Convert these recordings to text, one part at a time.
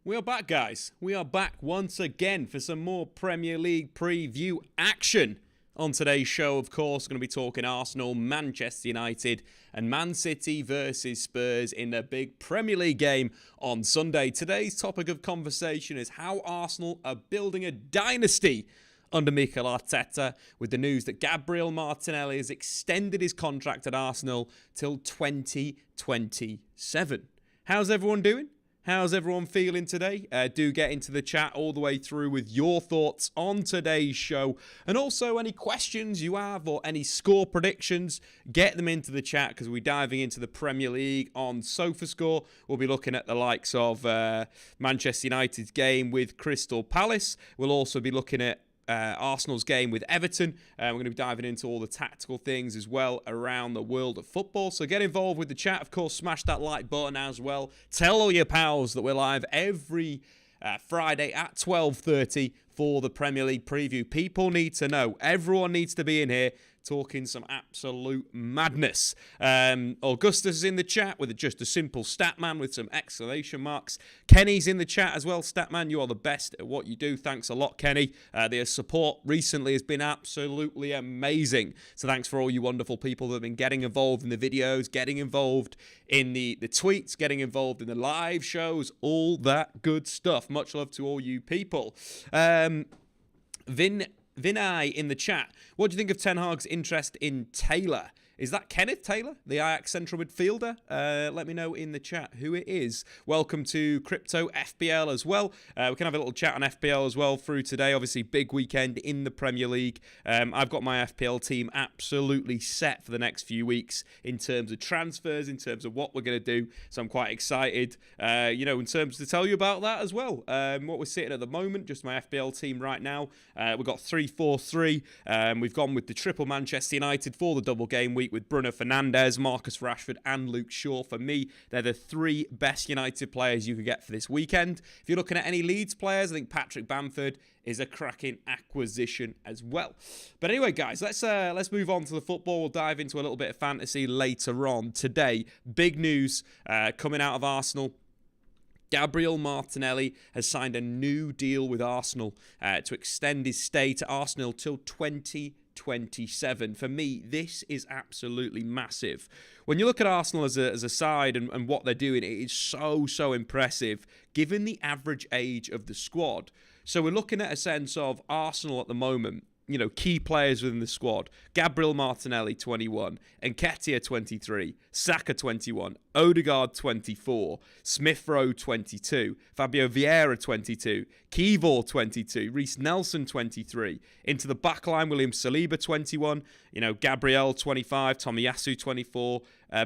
We are back, guys. We are back once again for some more Premier League preview action. On today's show, of course, we're going to be talking Arsenal, Manchester United, and Man City versus Spurs in the big Premier League game on Sunday. Today's topic of conversation is how Arsenal are building a dynasty under Mikel Arteta, with the news that Gabriel Martinelli has extended his contract at Arsenal till 2027. How's everyone doing? How's everyone feeling today? Do get into the chat all the way through with your thoughts on today's show. And also any questions you have or any score predictions, get them into the chat because we're diving into the Premier League on SofaScore. We'll be looking at the likes of Manchester United's game with Crystal Palace. We'll also be looking at Arsenal's game with Everton. We're going to be diving into all the tactical things as well around the world of football. So get involved with the chat. Of course, smash that like button as well. Tell all your pals that we're live every Friday at 12:30 for the Premier League preview. People need to know. Everyone needs to be in here talking some absolute madness. Augustus is in the chat with just a simple Statman with some exclamation marks. Kenny's in the chat as well. Statman, you are the best at what you do. Thanks a lot, Kenny. The support recently has been absolutely amazing. So thanks for all you wonderful people that have been getting involved in the videos, getting involved in the tweets, getting involved in the live shows, all that good stuff. Much love to all you people. Vinay in the chat. What do you think of Ten Hag's interest in Taylor? Is that Kenneth Taylor, the Ajax central midfielder? Let me know in the chat who it is. Welcome to Crypto FPL as well. We can have a little chat on FPL as well through today. Obviously, big weekend in the Premier League. I've got my FPL team absolutely set for the next few weeks in terms of transfers, in terms of what we're going to do. So I'm quite excited, in terms to tell you about that as well. What we're sitting at the moment, just my FPL team right now. We've got 3-4-3. We've gone with the triple Manchester United for the double game week with Bruno Fernandes, Marcus Rashford and Luke Shaw. For me, they're the three best United players you could get for this weekend. If you're looking at any Leeds players, I think Patrick Bamford is a cracking acquisition as well. But anyway, guys, let's move on to the football. We'll dive into a little bit of fantasy later on. Today, big news coming out of Arsenal. Gabriel Martinelli has signed a new deal with Arsenal to extend his stay to Arsenal till 2027. For me, this is absolutely massive. When you look at Arsenal as a side and what they're doing, it is so impressive given the average age of the squad. So we're looking at a sense of Arsenal at the moment. Key players within the squad. Gabriel Martinelli, 21. Nketiah, 23. Saka, 21. Odegaard, 24. Smith-Rowe, 22. Fabio Vieira, 22. Kivor, 22. Reece Nelson, 23. Into the backline, William Saliba, 21. Gabriel, 25. Tomiyasu, 24.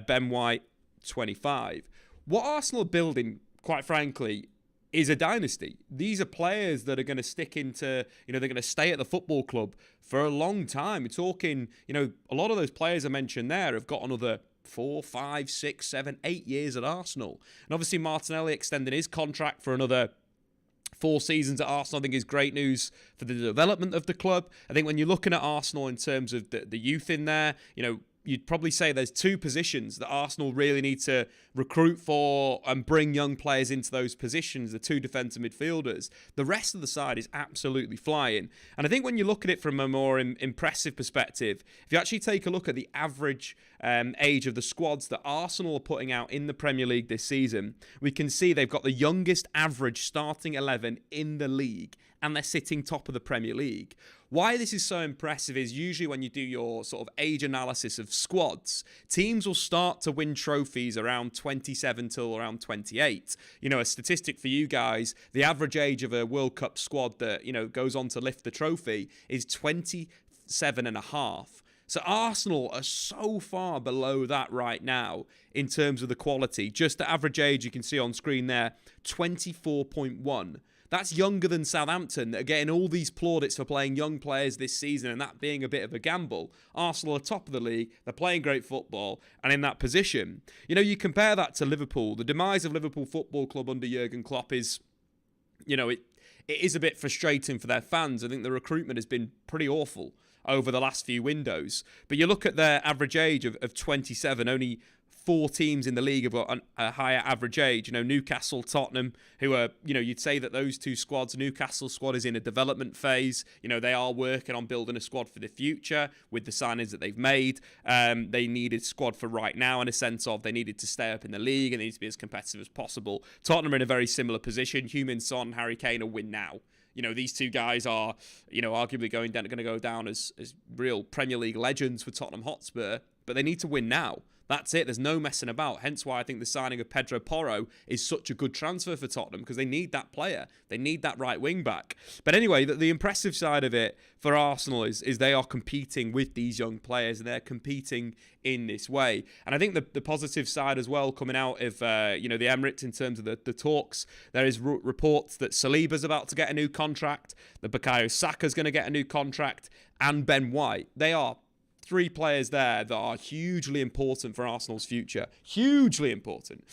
Ben White, 25. What Arsenal are building, quite frankly, is a dynasty. These are players that are going to stick into, they're going to stay at the football club for a long time. We're talking, a lot of those players I mentioned there have got another 4, 5, 6, 7, 8 years at Arsenal. And obviously Martinelli extending his contract for another 4 seasons at Arsenal, I think is great news for the development of the club. I think when you're looking at Arsenal in terms of the youth in there, you'd probably say there's 2 positions that Arsenal really need to recruit for and bring young players into those positions, the 2 defensive midfielders. The rest of the side is absolutely flying. And I think when you look at it from a more impressive perspective, if you actually take a look at the average age of the squads that Arsenal are putting out in the Premier League this season, we can see they've got the youngest average starting 11 in the league, and they're sitting top of the Premier League. Why this is so impressive is usually when you do your sort of age analysis of squads, teams will start to win trophies around 27 till around 28. A statistic for you guys, the average age of a World Cup squad that, goes on to lift the trophy is 27 and a half. So Arsenal are so far below that right now in terms of the quality. Just the average age you can see on screen there, 24.1. That's younger than Southampton that are getting all these plaudits for playing young players this season and that being a bit of a gamble. Arsenal are top of the league. They're playing great football and in that position. You compare that to Liverpool. The demise of Liverpool Football Club under Jurgen Klopp is, it is a bit frustrating for their fans. I think the recruitment has been pretty awful over the last few windows. But you look at their average age of 27, only 4 teams in the league have got a higher average age. Newcastle, Tottenham, who are, you'd say that those 2 squads, Newcastle squad is in a development phase. They are working on building a squad for the future with the signings that they've made. They needed squad for right now in a sense of they needed to stay up in the league and they need to be as competitive as possible. Tottenham are in a very similar position. Heung-min Son, Harry Kane are win now. These 2 guys are, arguably going to go down as real Premier League legends for Tottenham Hotspur, but they need to win now. That's it. There's no messing about. Hence why I think the signing of Pedro Porro is such a good transfer for Tottenham, because they need that player. They need that right wing back. But anyway, the impressive side of it for Arsenal is they are competing with these young players, and they're competing in this way. And I think the positive side as well, coming out of the Emirates in terms of the talks, there is reports that Saliba's about to get a new contract, that Bukayo Saka's going to get a new contract, and Ben White. They are 3 players there that are hugely important for Arsenal's future. Hugely important.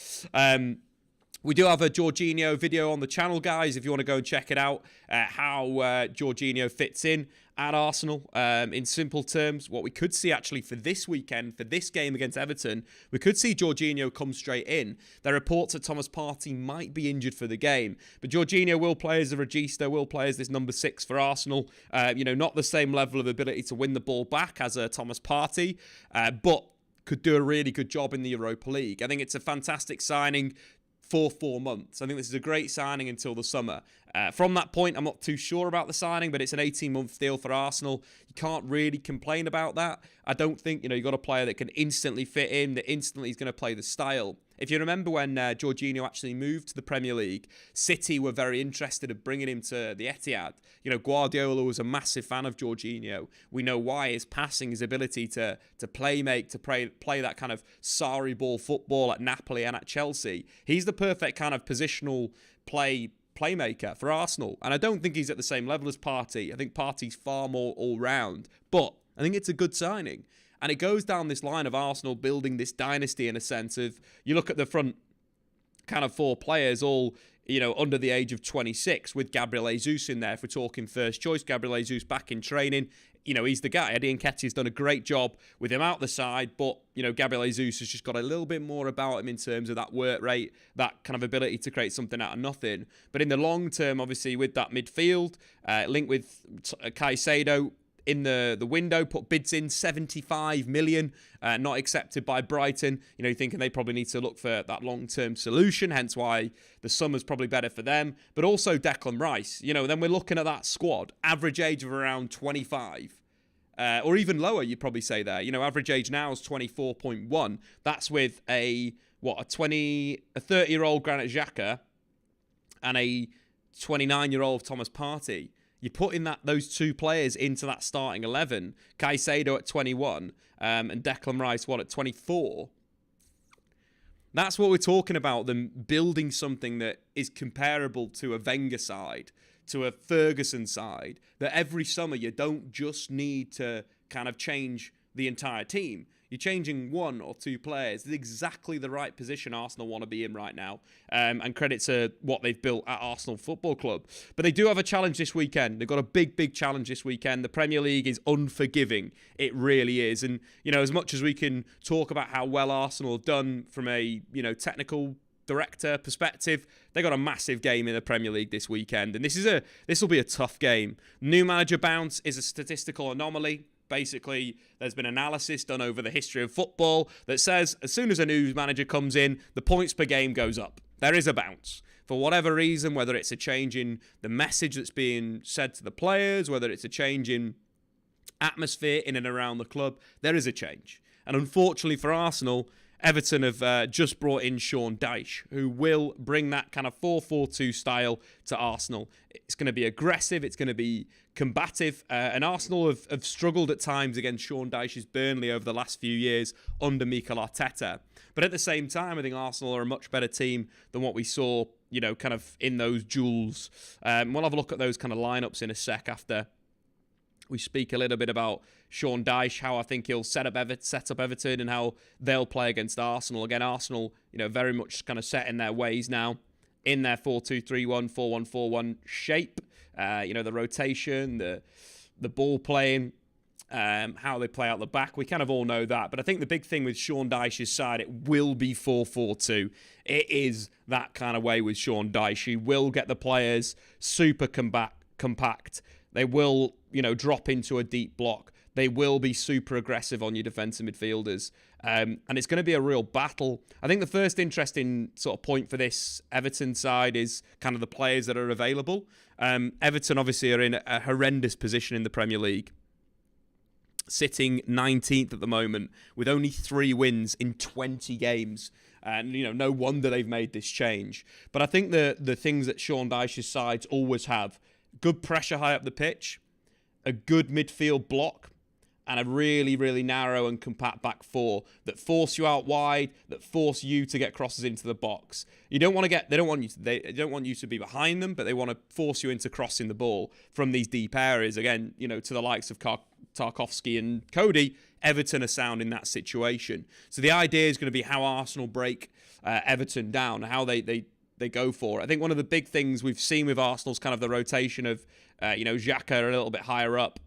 We do have a Jorginho video on the channel, guys, if you want to go and check it out, how Jorginho fits in at Arsenal. In simple terms, what we could see actually for this weekend, for this game against Everton, we could see Jorginho come straight in. There are reports that Thomas Partey might be injured for the game, but Jorginho will play as a regista, will play as this number 6 for Arsenal. Not the same level of ability to win the ball back as a Thomas Partey, but could do a really good job in the Europa League. I think it's a fantastic signing for 4 months. I think this is a great signing until the summer. From that point, I'm not too sure about the signing, but it's an 18-month deal for Arsenal. You can't really complain about that. I don't think, you've got a player that can instantly fit in, that instantly is going to play the style. If you remember when Jorginho actually moved to the Premier League, City were very interested in bringing him to the Etihad. Guardiola was a massive fan of Jorginho. We know why. His passing, his ability to play that kind of Sarri ball football at Napoli and at Chelsea. He's the perfect kind of positional playmaker for Arsenal. And I don't think he's at the same level as Partey. I think Partey's far more all-round. But I think it's a good signing. And it goes down this line of Arsenal building this dynasty in a sense of, you look at the front kind of 4 players, all, under the age of 26, with Gabriel Jesus in there. If we're talking first choice, Gabriel Jesus back in training, he's the guy. Eddie Nketiah's done a great job with him out the side, but, Gabriel Jesus has just got a little bit more about him in terms of that work rate, that kind of ability to create something out of nothing. But in the long term, obviously, with that midfield, linked with Caicedo, in the window, put bids in 75 million, not accepted by Brighton. Thinking they probably need to look for that long-term solution, hence why the summer's probably better for them. But also Declan Rice. Then we're looking at that squad, average age of around 25. Or even lower, you'd probably say there. Average age now is 24.1. That's with a 30-year-old Granit Xhaka and a 29-year-old Thomas Partey. You're putting those 2 players into that starting 11. Caicedo at 21 and Declan Rice, at 24. That's what we're talking about, them building something that is comparable to a Wenger side, to a Ferguson side, that every summer you don't just need to kind of change the entire team. You're changing 1 or 2 players. It's exactly the right position Arsenal want to be in right now. And credit to what they've built at Arsenal Football Club. But they do have a challenge this weekend. They've got a big, big challenge this weekend. The Premier League is unforgiving. It really is. And, as much as we can talk about how well Arsenal have done from a, technical director perspective, they got a massive game in the Premier League this weekend. And this will be a tough game. New manager bounce is a statistical anomaly. Basically, there's been analysis done over the history of football that says as soon as a new manager comes in, the points per game goes up. There is a bounce. For whatever reason, whether it's a change in the message that's being said to the players, whether it's a change in atmosphere in and around the club, there is a change. And unfortunately for Arsenal, Everton have just brought in Sean Dyche, who will bring that kind of 4-4-2 style to Arsenal. It's going to be aggressive, it's going to be combative, and Arsenal have struggled at times against Sean Dyche's Burnley over the last few years under Mikel Arteta. But at the same time, I think Arsenal are a much better team than what we saw, kind of in those duels. We'll have a look at those kind of lineups in a sec after we speak a little bit about Sean Dyche, how I think he'll set up Everton and how they'll play against Arsenal. Again, Arsenal, very much kind of set in their ways now in their 4-2-3-1, 4-1-4-1 shape. The rotation, the ball playing. how they play out the back. We kind of all know that. But I think the big thing with Sean Dyche's side, it will be 4-4-2. It is that kind of way with Sean Dyche. He will get the players super compact. They will, drop into a deep block. They will be super aggressive on your defensive midfielders. And it's going to be a real battle. I think the first interesting sort of point for this Everton side is kind of the players that are available. Everton obviously are in a horrendous position in the Premier League, sitting 19th at the moment with only 3 wins in 20 games. And, no wonder they've made this change. But I think the things that Sean Dyche's sides always have: good pressure high up the pitch, a good midfield block, and a really, really narrow and compact back four that force you out wide, that force you to get crosses into the box. They don't want you to be behind them, but they want to force you into crossing the ball from these deep areas. Again, to the likes of Tarkowski and Cody. Everton are sound in that situation. So the idea is going to be how Arsenal break Everton down, how they go for it. I think one of the big things we've seen with Arsenal's kind of the rotation of, Xhaka a little bit higher up,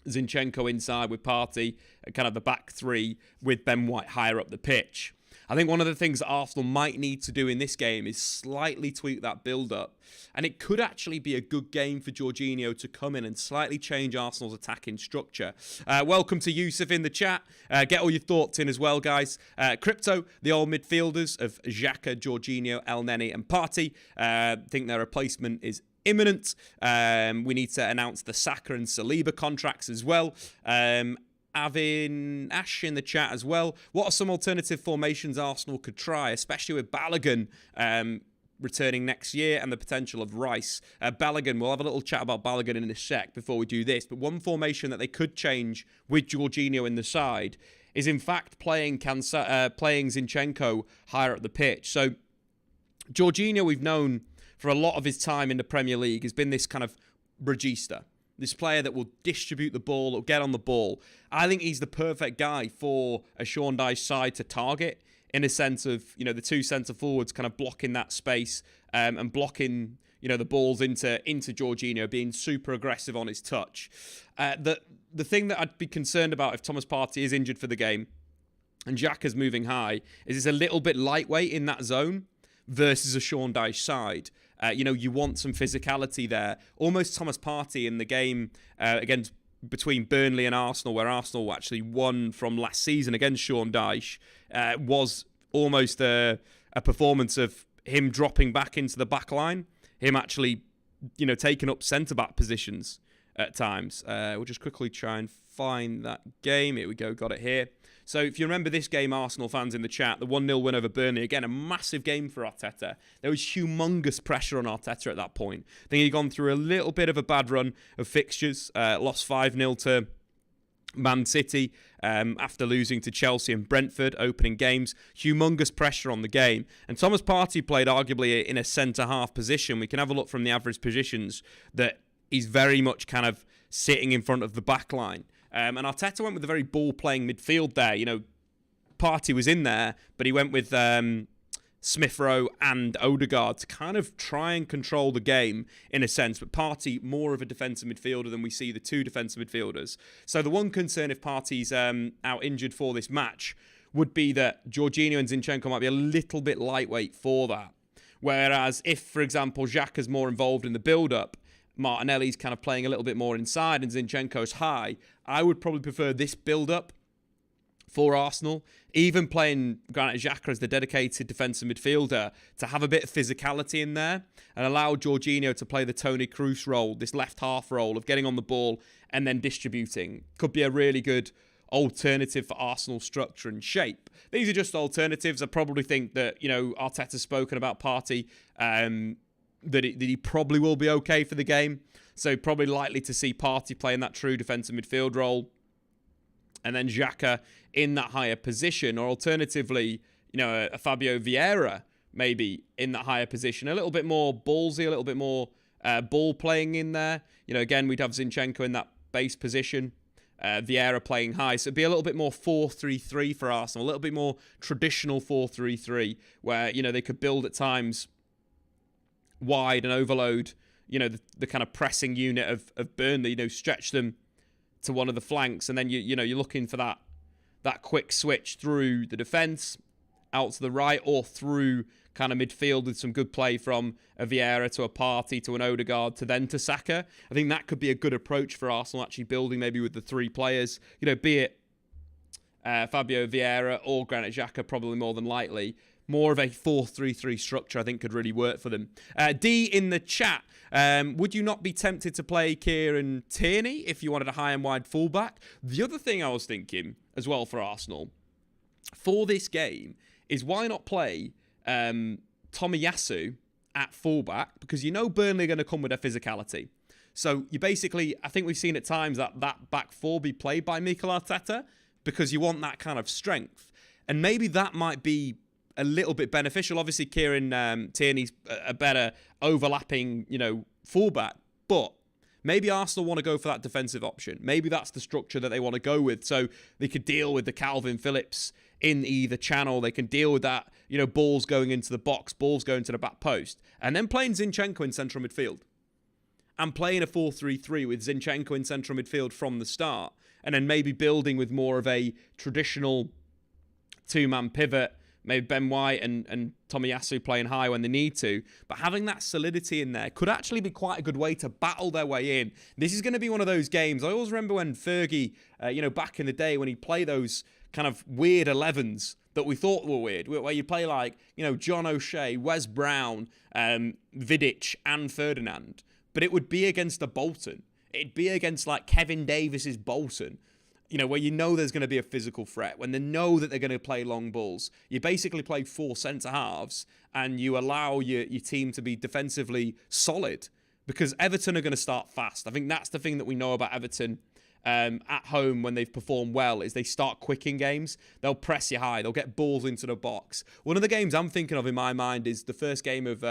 Zinchenko inside with Partey, kind of the back three with Ben White higher up the pitch. I think one of the things that Arsenal might need to do in this game is slightly tweak that build-up. And it could actually be a good game for Jorginho to come in and slightly change Arsenal's attacking structure. Welcome to Yusuf in the chat. Get all your thoughts in as well, guys. Crypto, the old midfielders of Xhaka, Jorginho, El Neni and Partey. Think their replacement is imminent. We need to announce the Saka and Saliba contracts as well. Avin Ash in the chat as well. What are some alternative formations Arsenal could try, especially with Balogun returning next year and the potential of Rice? Balogun, we'll have a little chat about Balogun in a sec before we do this, but one formation that they could change with Jorginho in the side is in fact playing Zinchenko higher up the pitch. So Jorginho, we've known for a lot of his time in the Premier League, has been this kind of regista, this player that will distribute the ball or get on the ball. I think he's the perfect guy for a Sean Dyche side to target, in a sense of, the two centre forwards kind of blocking that space and blocking, the balls into Jorginho, being super aggressive on his touch. The thing that I'd be concerned about if Thomas Partey is injured for the game and Xhaka's moving high is it's a little bit lightweight in that zone versus a Sean Dyche side. You want some physicality there. Almost Thomas Partey in the game between Burnley and Arsenal, where Arsenal actually won from last season against Sean Dyche, was almost a performance of him dropping back into the back line, him actually, taking up centre-back positions at times. We'll just quickly try and find that game. Here we go, got it here. So if you remember this game, Arsenal fans in the chat, the 1-0 win over Burnley, again, a massive game for Arteta. There was humongous pressure on Arteta at that point. I think he'd gone through a little bit of a bad run of fixtures, lost 5-0 to Man City after losing to Chelsea and Brentford opening games. Humongous pressure on the game. And Thomas Partey played arguably in a centre-half position. We can have a look from the average positions that he's very much kind of sitting in front of the back line. And Arteta went with a very ball-playing midfield there. Partey was in there, but he went with Smith Rowe and Odegaard to kind of try and control the game in a sense. But Partey, more of a defensive midfielder than we see the two defensive midfielders. So the one concern if Partey's out injured for this match would be that Jorginho and Zinchenko might be a little bit lightweight for that. Whereas if, for example, Xhaka's more involved in the build-up, Martinelli's kind of playing a little bit more inside and Zinchenko's high, I would probably prefer this build-up for Arsenal. Even playing Granit Xhaka as the dedicated defensive midfielder to have a bit of physicality in there and allow Jorginho to play the Toni Kroos role, this left half role of getting on the ball and then distributing. Could be a really good alternative for Arsenal's structure and shape. These are just alternatives. I probably think that, Arteta's spoken about Partey, that he probably will be okay for the game. So probably likely to see Partey playing that true defensive midfield role. And then Xhaka in that higher position. Or alternatively, a Fabio Vieira maybe in that higher position. A little bit more ballsy, a little bit more ball playing in there. Again, we'd have Zinchenko in that base position. Vieira playing high. So it'd be a little bit more 4-3-3 for Arsenal. A little bit more traditional 4-3-3 where, they could build at times wide and overload, the kind of pressing unit of Burnley, stretch them to one of the flanks, and then you're looking for that quick switch through the defence, out to the right, or through kind of midfield with some good play from a Vieira to a Partey to an Odegaard to then to Saka. I think that could be a good approach for Arsenal, actually building maybe with the 3 players, be it Fabio Vieira or Granit Xhaka, probably more than likely. More of a 4-3-3 structure, I think, could really work for them. D in the chat, would you not be tempted to play Kieran Tierney if you wanted a high and wide fullback? The other thing I was thinking as well for Arsenal for this game is why not play Tomiyasu at fullback, because Burnley are going to come with their physicality. So you basically, I think we've seen at times that back 4 be played by Mikel Arteta because you want that kind of strength. And maybe that might be a little bit beneficial. Obviously, Kieran Tierney's a better overlapping, fullback, but maybe Arsenal want to go for that defensive option. Maybe that's the structure that they want to go with, so they could deal with the Calvin Phillips in either channel. They can deal with that, balls going into the box, balls going to the back post, and then playing Zinchenko in central midfield. And playing a 4-3-3 with Zinchenko in central midfield from the start, and then maybe building with more of a traditional 2-man pivot, maybe Ben White and Tomiyasu playing high when they need to. But having that solidity in there could actually be quite a good way to battle their way in. This is going to be one of those games. I always remember when Fergie, back in the day when he'd play those kind of weird 11s that we thought were weird, where you play like, John O'Shea, Wes Brown, Vidic and Ferdinand. But it would be against a Bolton. It'd be against like Kevin Davis's Bolton. Where there's going to be a physical threat, when they know that they're going to play long balls. You basically play 4 centre-halves and you allow your team to be defensively solid, because Everton are going to start fast. I think that's the thing that we know about Everton at home when they've performed well, is they start quick in games. They'll press you high. They'll get balls into the box. One of the games I'm thinking of in my mind is the first game of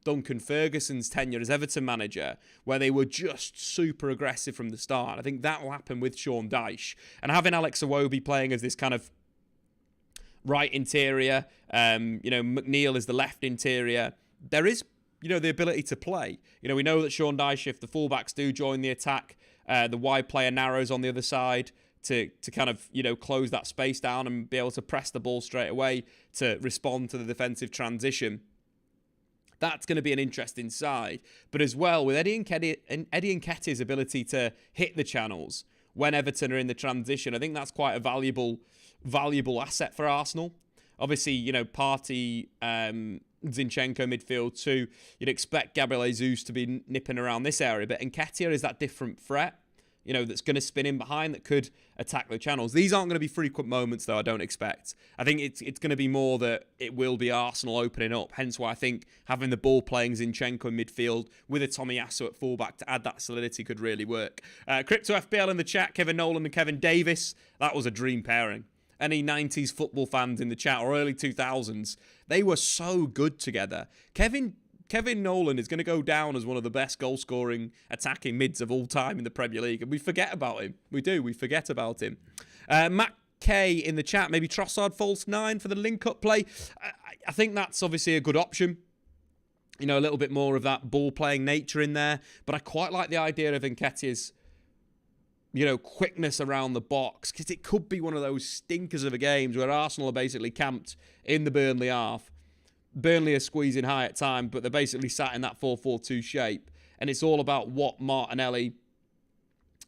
Duncan Ferguson's tenure as Everton manager, where they were just super aggressive from the start. I think that will happen with Sean Dyche. And having Alex Iwobi playing as this kind of right interior, McNeil is the left interior, there is, the ability to play. We know that Sean Dyche, if the fullbacks do join the attack, the wide player narrows on the other side to kind of, close that space down and be able to press the ball straight away to respond to the defensive transition. That's going to be an interesting side. But as well, with Eddie Nketiah's ability to hit the channels when Everton are in the transition, I think that's quite a valuable asset for Arsenal. Obviously, Partey, Zinchenko midfield too. You'd expect Gabriel Jesus to be nipping around this area, but Nketiah is that different threat, that's going to spin in behind, that could attack the channels. These aren't going to be frequent moments, though, I don't expect. I think it's going to be more that it will be Arsenal opening up, hence why I think having the ball playing Zinchenko in midfield with a Tomiyasu at fullback to add that solidity could really work. Crypto FPL in the chat, Kevin Nolan and Kevin Davis. That was a dream pairing. Any 90s football fans in the chat, or early 2000s, they were so good together. Kevin Nolan is going to go down as one of the best goal-scoring attacking mids of all time in the Premier League, and we forget about him. We forget about him. Matt K in the chat, maybe Trossard false 9 for the link-up play. I think that's obviously a good option. A little bit more of that ball-playing nature in there, but I quite like the idea of Nketiah's quickness around the box, because it could be one of those stinkers of a games where Arsenal are basically camped in the Burnley half. Burnley are squeezing high at time, but they're basically sat in that 4-4-2 shape. And it's all about what Martinelli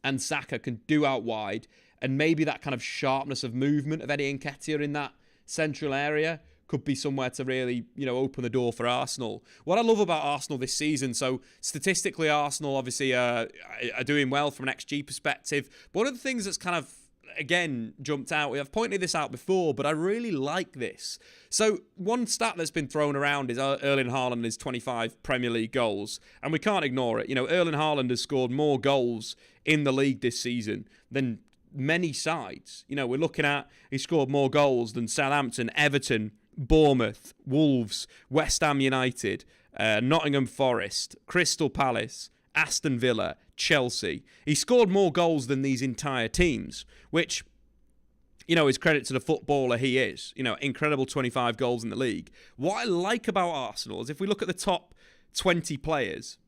and Saka can do out wide, and maybe that kind of sharpness of movement of Eddie Nketiah in that central area could be somewhere to really, open the door for Arsenal. What I love about Arsenal this season, so statistically Arsenal obviously are doing well from an XG perspective. But one of the things that's kind of, again, jumped out, I've pointed this out before, but I really like this. So one stat that's been thrown around is Erling Haaland is 25 Premier League goals, and we can't ignore it. Erling Haaland has scored more goals in the league this season than many sides. We're looking at, he scored more goals than Southampton, Everton, Bournemouth, Wolves, West Ham United, Nottingham Forest, Crystal Palace, Aston Villa, Chelsea. He scored more goals than these entire teams, which, is credit to the footballer he is. Incredible 25 goals in the league. What I like about Arsenal is if we look at the top 20 players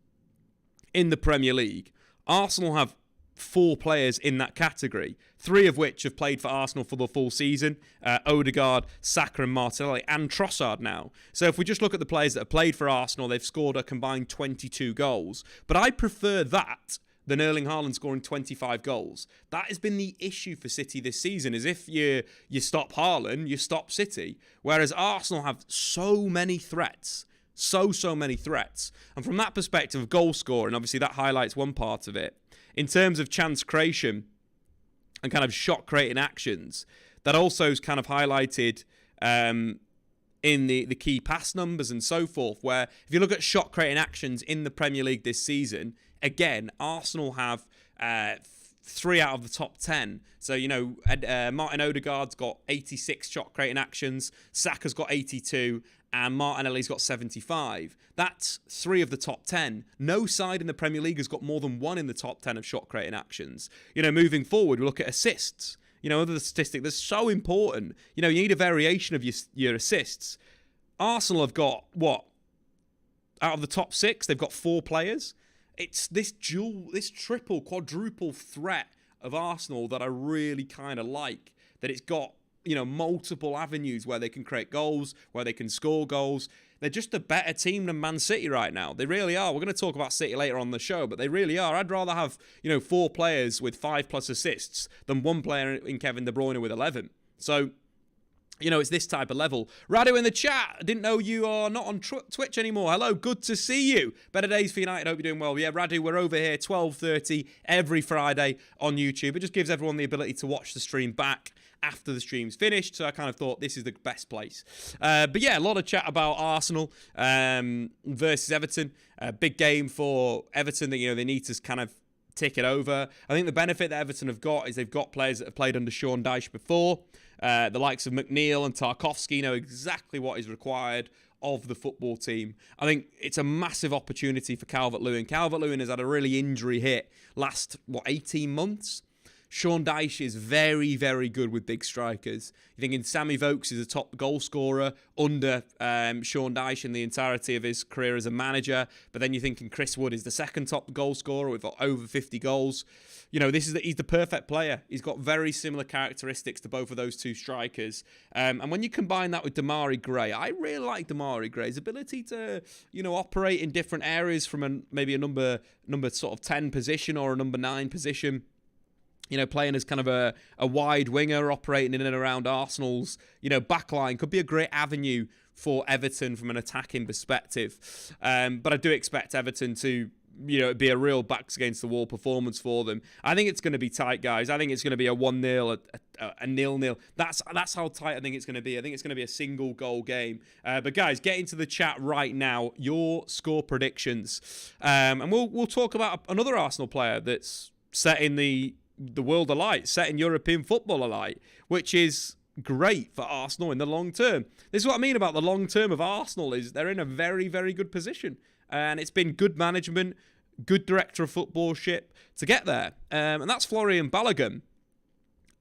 in the Premier League, Arsenal have 4 players in that category, 3 of which have played for Arsenal for the full season. Odegaard, Saka and Martinelli, and Trossard now. So if we just look at the players that have played for Arsenal, they've scored a combined 22 goals. But I prefer that than Erling Haaland scoring 25 goals. That has been the issue for City this season, is if you stop Haaland, you stop City. Whereas Arsenal have so many threats. So many threats. And from that perspective of goal scoring, obviously that highlights one part of it. In terms of chance creation and kind of shot creating actions, that also is kind of highlighted in the key pass numbers and so forth, where if you look at shot creating actions in the Premier League this season, again, Arsenal have 3 out of the top 10. So, Martin Odegaard's got 86 shot creating actions, Saka's got 82, and Martinelli's got 75. That's 3 of the top 10. No side in the Premier League has got more than 1 in the top 10 of shot creating actions. Moving forward, we look at assists. Other statistic that's so important. You need a variation of your assists. Arsenal have got, out of the top 6, they've got 4 players. It's this triple, quadruple threat of Arsenal that I really kind of like. That it's got, multiple avenues where they can create goals, where they can score goals. They're just a better team than Man City right now. They really are. We're going to talk about City later on the show, but they really are. I'd rather have, 4 players with 5+ assists than 1 player in Kevin De Bruyne with 11. So, it's this type of level. Radu in the chat. I didn't know you are not on Twitch anymore. Hello, good to see you. Better days for United. Hope you're doing well. Yeah, Radu, we're over here 12:30 every Friday on YouTube. It just gives everyone the ability to watch the stream back after the stream's finished. So I kind of thought this is the best place. But yeah, a lot of chat about Arsenal versus Everton. Big game for Everton that, they need to kind of tick it over. I think the benefit that Everton have got is they've got players that have played under Sean Dyche before. The likes of McNeil and Tarkowski know exactly what is required of the football team. I think it's a massive opportunity for Calvert-Lewin. Calvert-Lewin has had a really injury hit last, 18 months? Sean Dyche is very, very good with big strikers. You're thinking Sammy Vokes is a top goal scorer under Sean Dyche in the entirety of his career as a manager. But then you're thinking Chris Wood is the second top goal scorer with over 50 goals. He's the perfect player. He's got very similar characteristics to both of those two strikers. And when you combine that with Damari Gray, I really like Damari Gray's ability to, operate in different areas from maybe a number sort of 10 position or a number 9 position. Playing as kind of a wide winger, operating in and around Arsenal's, backline could be a great avenue for Everton from an attacking perspective. But I do expect Everton to, be a real backs against the wall performance for them. I think it's going to be tight, guys. I think it's going to be a 1-0, a 0-0. That's how tight I think it's going to be. I think it's going to be a single goal game. But guys, get into the chat right now. Your score predictions, and we'll talk about another Arsenal player that's setting the world alight, setting European football alight, which is great for Arsenal in the long term. This is what I mean about the long term of Arsenal, is they're in a very, very good position. And it's been good management, good director of footballship to get there. And that's Florian Balogun,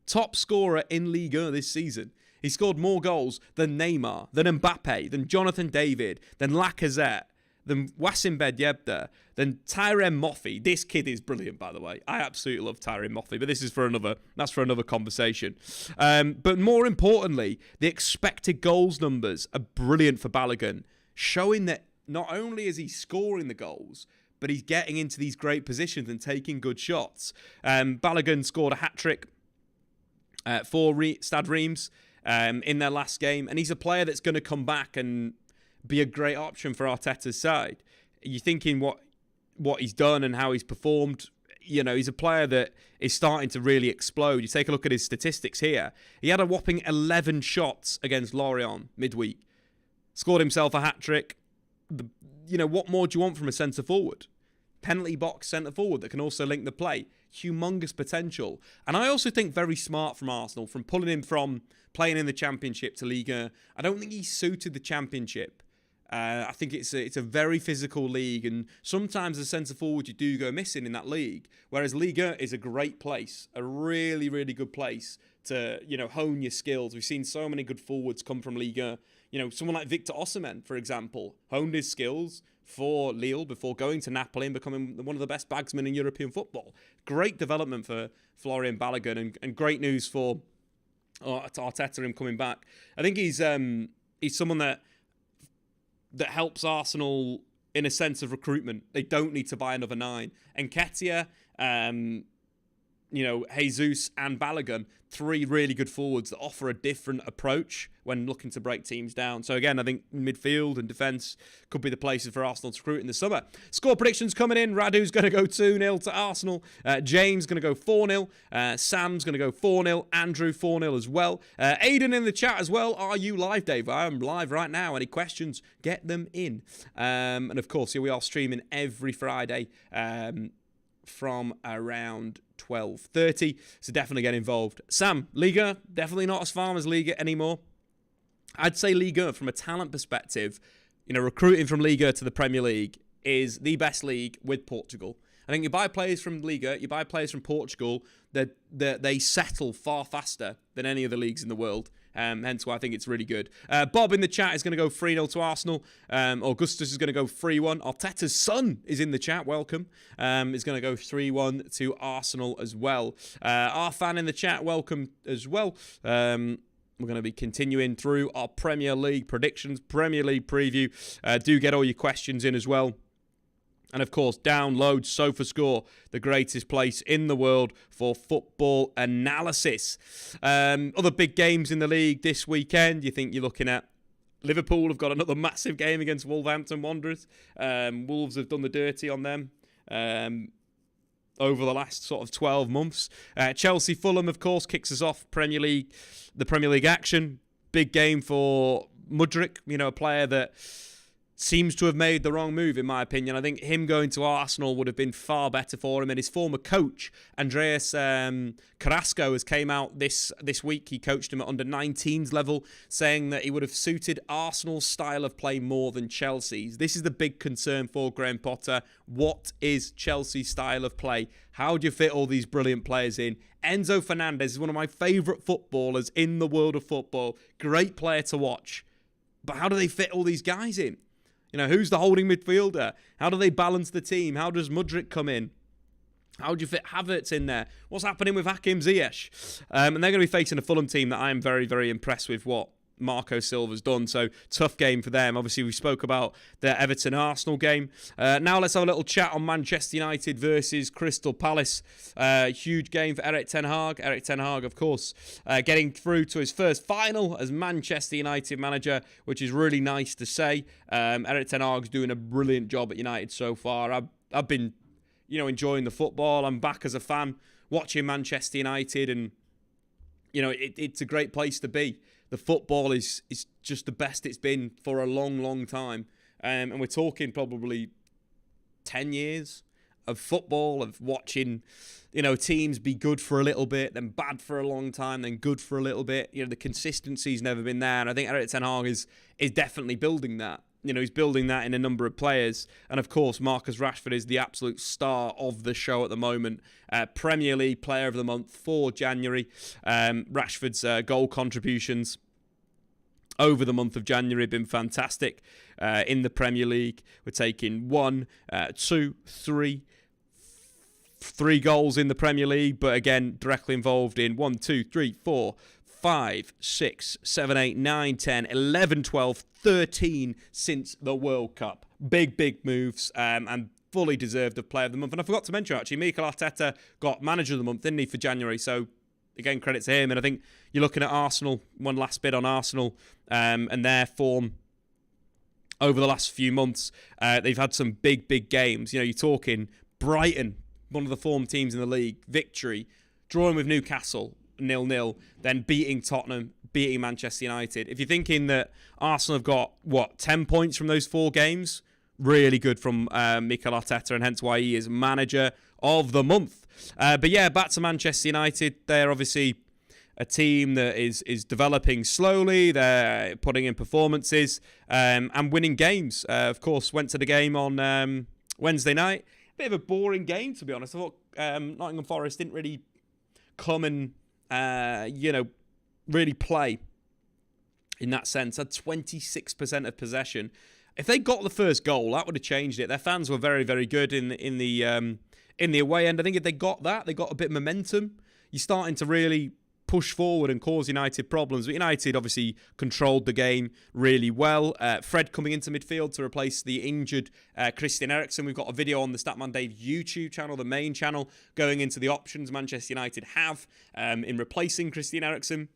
top scorer in Ligue 1 this season. He scored more goals than Neymar, than Mbappe, than Jonathan David, than Lacazette, than Wassim Bedjebda, than Tyrone Moffey. This kid is brilliant, by the way. I absolutely love Tyrone Moffey, but that's for another conversation. But more importantly, the expected goals numbers are brilliant for Balogun, showing that not only is he scoring the goals, but he's getting into these great positions and taking good shots. Balogun scored a hat-trick for Stade Reims in their last game, and he's a player that's going to come back and be a great option for Arteta's side. You're thinking what he's done and how he's performed. He's a player that is starting to really explode. You take a look at his statistics here. He had a whopping 11 shots against Lorient midweek. Scored himself a hat-trick. What more do you want from a centre-forward? Penalty box centre-forward that can also link the play. Humongous potential. And I also think very smart from Arsenal, from pulling him from playing in the Championship to Ligue 1. I don't think he suited the Championship. I think it's a very physical league, and sometimes as centre-forward you do go missing in that league, whereas Ligue 1 is a great place, a really, really good place to, hone your skills. We've seen so many good forwards come from Ligue 1. Someone like Victor Osimhen, for example, honed his skills for Lille before going to Napoli and becoming one of the best bagsmen in European football. Great development for Florian Balogun, and great news for Arteta, him coming back. I think he's someone that helps Arsenal in a sense of recruitment. They don't need to buy another 9. Nketiah, Jesus and Balogun, 3 really good forwards that offer a different approach when looking to break teams down. So again, I think midfield and defence could be the places for Arsenal to recruit in the summer. Score predictions coming in. Radu's going to go 2-0 to Arsenal. James going to go 4-0. Sam's going to go 4-0. Andrew 4-0 as well. Aidan in the chat as well. Are you live, Dave? I am live right now. Any questions? Get them in. And of course, here we are streaming every Friday from around 12:30, so definitely get involved. Sam, Liga, definitely not as far as Liga anymore. I'd say Liga, from a talent perspective, recruiting from Liga to the Premier League is the best league with Portugal. I think you buy players from Liga, you buy players from Portugal, that they settle far faster than any other leagues in the world. Hence why I think it's really good. Bob in the chat is going to go 3-0 to Arsenal. Augustus is going to go 3-1. Arteta's son is in the chat. Welcome. Is going to go 3-1 to Arsenal as well. Our fan in the chat, welcome as well. We're going to be continuing through our Premier League predictions, Premier League preview. Do get all your questions in as well. And of course, download SofaScore, the greatest place in the world for football analysis. Other big games in the league this weekend. You think you're looking at Liverpool have got another massive game against Wolverhampton Wanderers. Wolves have done the dirty on them over the last sort of 12 months. Chelsea Fulham, of course, kicks us off the Premier League action. Big game for Mudryk, a player that seems to have made the wrong move, in my opinion. I think him going to Arsenal would have been far better for him. And his former coach, Andreas Carrasco, has came out this week. He coached him at under-19s level, saying that he would have suited Arsenal's style of play more than Chelsea's. This is the big concern for Graham Potter. What is Chelsea's style of play? How do you fit all these brilliant players in? Enzo Fernandez is one of my favourite footballers in the world of football. Great player to watch. But how do they fit all these guys in? Who's the holding midfielder? How do they balance the team? How does Mudryk come in? How do you fit Havertz in there? What's happening with Hakim Ziyech? And they're going to be facing a Fulham team that I am very, very impressed with what Marco Silva's done. So tough game for them. Obviously, we spoke about the Everton-Arsenal game. Now let's have a little chat on Manchester United versus Crystal Palace. Huge game for Erik ten Hag. Erik ten Hag, of course, getting through to his first final as Manchester United manager, which is really nice to say. Erik ten Hag's doing a brilliant job at United so far. I've been, enjoying the football. I'm back as a fan, watching Manchester United, and it's a great place to be. The football is just the best it's been for a long, long time. And we're talking probably 10 years of football, of watching, teams be good for a little bit, then bad for a long time, then good for a little bit. The consistency's never been there. And I think Erik ten Hag is definitely building that. He's building that in a number of players. And of course, Marcus Rashford is the absolute star of the show at the moment. Premier League Player of the Month for January. Rashford's goal contributions over the month of January have been fantastic in the Premier League. We're taking 1, 2, 3 goals in the Premier League, but again, directly involved in 1, 2, 3, 4, 5, 6, 7, 8, 9, 10, 11, 12, 13 since the World Cup. Big moves and fully deserved of Player of the Month. And I forgot to mention, actually, Mikel Arteta got Manager of the Month, didn't he, for January? So, again, credit to him. And I think you're looking at Arsenal, one last bit on Arsenal and their form over the last few months. They've had some big games. You're talking Brighton, one of the form teams in the league, victory, drawing with Newcastle, 0-0, then beating Tottenham, beating Manchester United. If you're thinking that Arsenal have got, 10 points from those 4 games, really good from Mikel Arteta, and hence why he is Manager of the Month. But yeah, back to Manchester United. They're obviously a team that is developing slowly. They're putting in performances and winning games. Of course, went to the game on Wednesday night. Bit of a boring game, to be honest. I thought Nottingham Forest didn't really come and really play in that sense. Had 26% of possession. If they got the first goal, that would have changed it. Their fans were very, very good in the away end. I think if they got that, they got a bit of momentum. You're starting to really push forward and cause United problems. But United obviously controlled the game really well. Fred coming into midfield to replace the injured Christian Eriksen. We've got a video on the Statman Dave YouTube channel, the main channel, going into the options Manchester United have in replacing Christian Eriksen.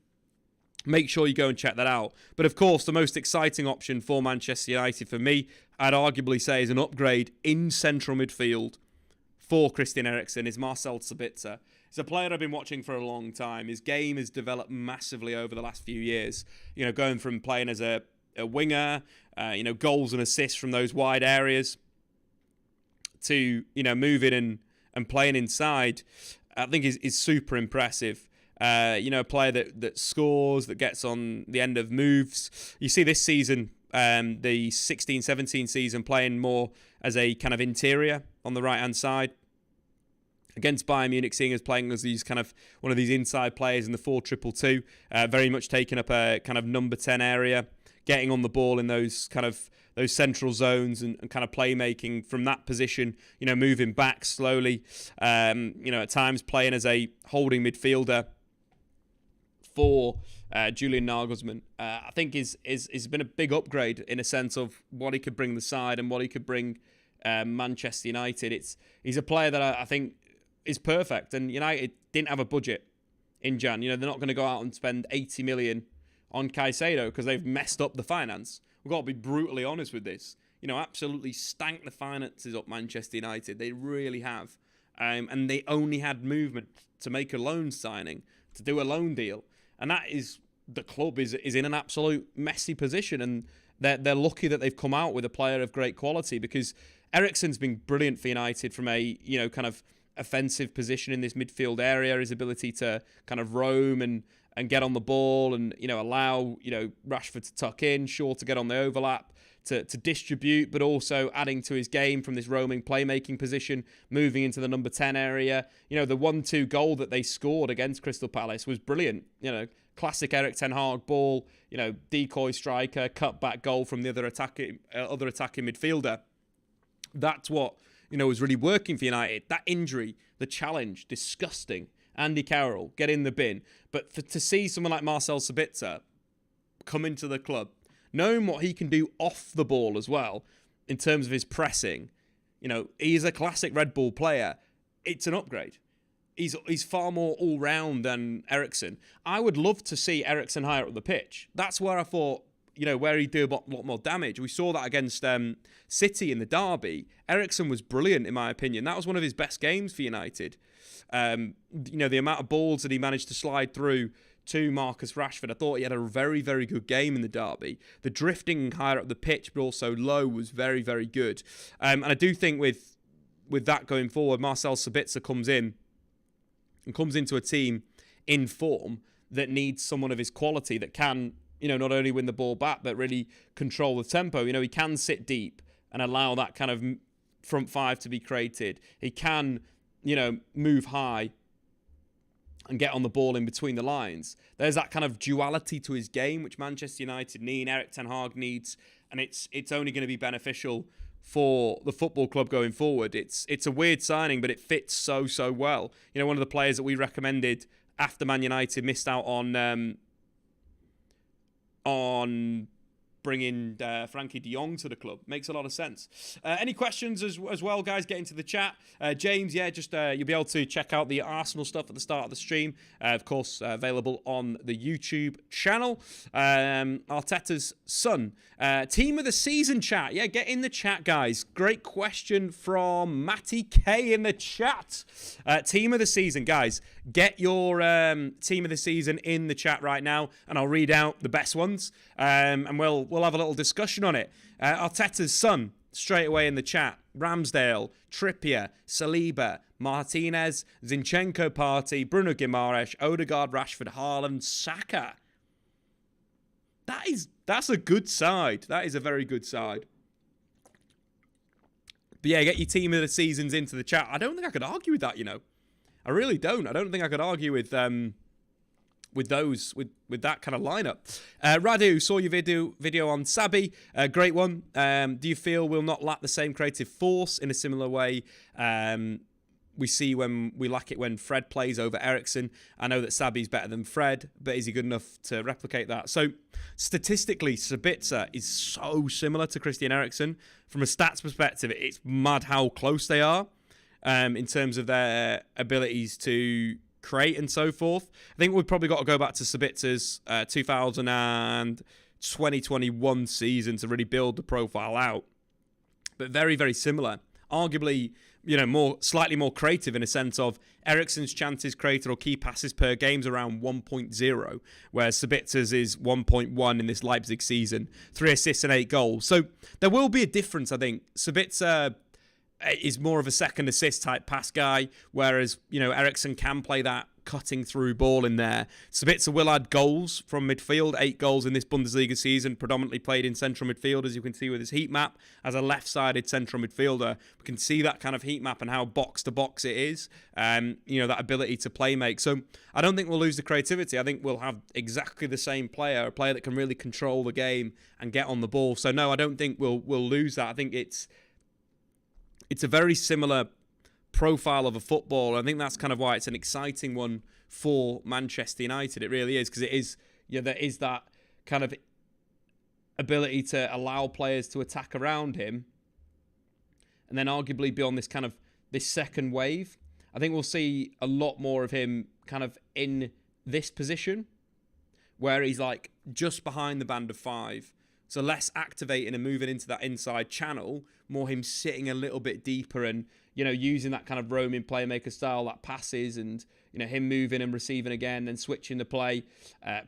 Make sure you go and check that out. But of course, the most exciting option for Manchester United for me, I'd arguably say, is an upgrade in central midfield for Christian Eriksen, is Marcel Sabitzer. He's a player I've been watching for a long time. His game has developed massively over the last few years. You know, going from playing as a winger, goals and assists from those wide areas, to, moving and playing inside, I think is super impressive. A player that scores, that gets on the end of moves. You see this season, the 16-17 season, playing more as a kind of interior on the right-hand side. Against Bayern Munich, seeing as playing as these kind of one of these inside players in the 4-2-2, very much taking up a kind of number 10 area, getting on the ball in those central zones and kind of playmaking from that position, moving back slowly, at times playing as a holding midfielder for Julian Nagelsmann. I think is been a big upgrade in a sense of what he could bring the side and what he could bring Manchester United. He's a player that I think is perfect, and United didn't have a budget in Jan. They're not going to go out and spend 80 million on Caicedo because they've messed up the finance. We've got to be brutally honest with this. Absolutely stank the finances up Manchester United. They really have. And they only had movement to make a loan signing, to do a loan deal. And that is, the club is in an absolute messy position, and they're lucky that they've come out with a player of great quality, because Eriksen's been brilliant for United from a, kind of offensive position in this midfield area, his ability to kind of roam and get on the ball and, allow, Rashford to tuck in, Shaw to get on the overlap, to distribute, but also adding to his game from this roaming playmaking position, moving into the number 10 area. The 1-2 goal that they scored against Crystal Palace was brilliant. Classic Erik ten Hag ball, decoy striker, cut back goal from the other attacking midfielder. That's what, was really working for United. That injury, the challenge, disgusting. Andy Carroll, get in the bin. But to see someone like Marcel Sabitzer come into the club, knowing what he can do off the ball as well, in terms of his pressing, he's a classic Red Bull player. It's an upgrade. He's far more all-round than Eriksen. I would love to see Eriksen higher up the pitch. That's where I thought, where he'd do a lot more damage. We saw that against City in the derby. Eriksen was brilliant, in my opinion. That was one of his best games for United. The amount of balls that he managed to slide through to Marcus Rashford. I thought he had a very, very good game in the derby. The drifting higher up the pitch, but also low, was very, very good. And I do think with that going forward, Marcel Sabitzer comes into a team in form that needs someone of his quality that can, not only win the ball back, but really control the tempo. He can sit deep and allow that kind of front five to be created. He can, move high and get on the ball in between the lines. There's that kind of duality to his game, which Manchester United need, Erik ten Hag needs, and it's only going to be beneficial for the football club going forward. It's a weird signing, but it fits so well. One of the players that we recommended after Man United missed out on bringing Frankie de Jong to the club. Makes a lot of sense. Any questions as well, guys? Get into the chat. James, you'll be able to check out the Arsenal stuff at the start of the stream. Of course, available on the YouTube channel. Arteta's son. Team of the season chat. Yeah, get in the chat, guys. Great question from Matty K in the chat. Team of the season, guys. Get your team of the season in the chat right now, and I'll read out the best ones, and we'll have a little discussion on it. Arteta's son, straight away in the chat. Ramsdale, Trippier, Saliba, Martinez, Zinchenko, Partey, Bruno Guimaraes, Odegaard, Rashford, Haaland, Saka. That's a good side. That is a very good side. But yeah, get your team of the seasons into the chat. I don't think I could argue with that, I really don't. I don't think I could argue with with that kind of lineup. Radu, saw your video on Sabi. Great one. Do you feel we'll not lack the same creative force in a similar way we see when we lack it when Fred plays over Eriksen? I know that Sabi's better than Fred, but is he good enough to replicate that? So statistically, Sabitzer is so similar to Christian Eriksen. From a stats perspective, it's mad how close they are in terms of their abilities to create and so forth. I think we've probably got to go back to Sabitzer's 2020-21 season to really build the profile out. But very, very similar. Arguably, slightly more creative in a sense of Eriksen's chances created or key passes per game is around 1.0, whereas Sabitzer's is 1.1 in this Leipzig season, 3 assists and 8 goals. So there will be a difference, I think. Sabitzer is more of a second assist type pass guy, whereas, Eriksen can play that cutting through ball in there. Sabitzer will add goals from midfield, 8 goals in this Bundesliga season, predominantly played in central midfield, as you can see with his heat map. As a left-sided central midfielder, we can see that kind of heat map and how box-to-box it is, that ability to play make. So I don't think we'll lose the creativity. I think we'll have exactly the same player, a player that can really control the game and get on the ball. So no, I don't think we'll lose that. I think it's a very similar profile of a footballer. I think that's kind of why it's an exciting one for Manchester United. It really is, because it is, there is that kind of ability to allow players to attack around him, and then arguably be on this kind of this second wave. I think we'll see a lot more of him kind of in this position, where he's like just behind the band of 5. So less activating and moving into that inside channel, more him sitting a little bit deeper and, using that kind of roaming playmaker style, that passes and, him moving and receiving again and switching the play,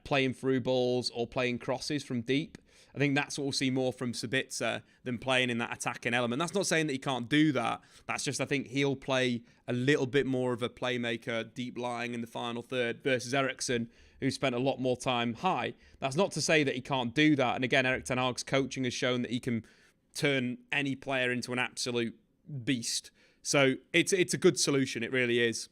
playing through balls or playing crosses from deep. I think that's what we'll see more from Sabitzer than playing in that attacking element. That's not saying that he can't do that. That's just, I think he'll play a little bit more of a playmaker, deep lying in the final third versus Eriksen, who spent a lot more time high. That's not to say that he can't do that. And again, Erik ten Hag's coaching has shown that he can turn any player into an absolute beast. So it's a good solution. It really is.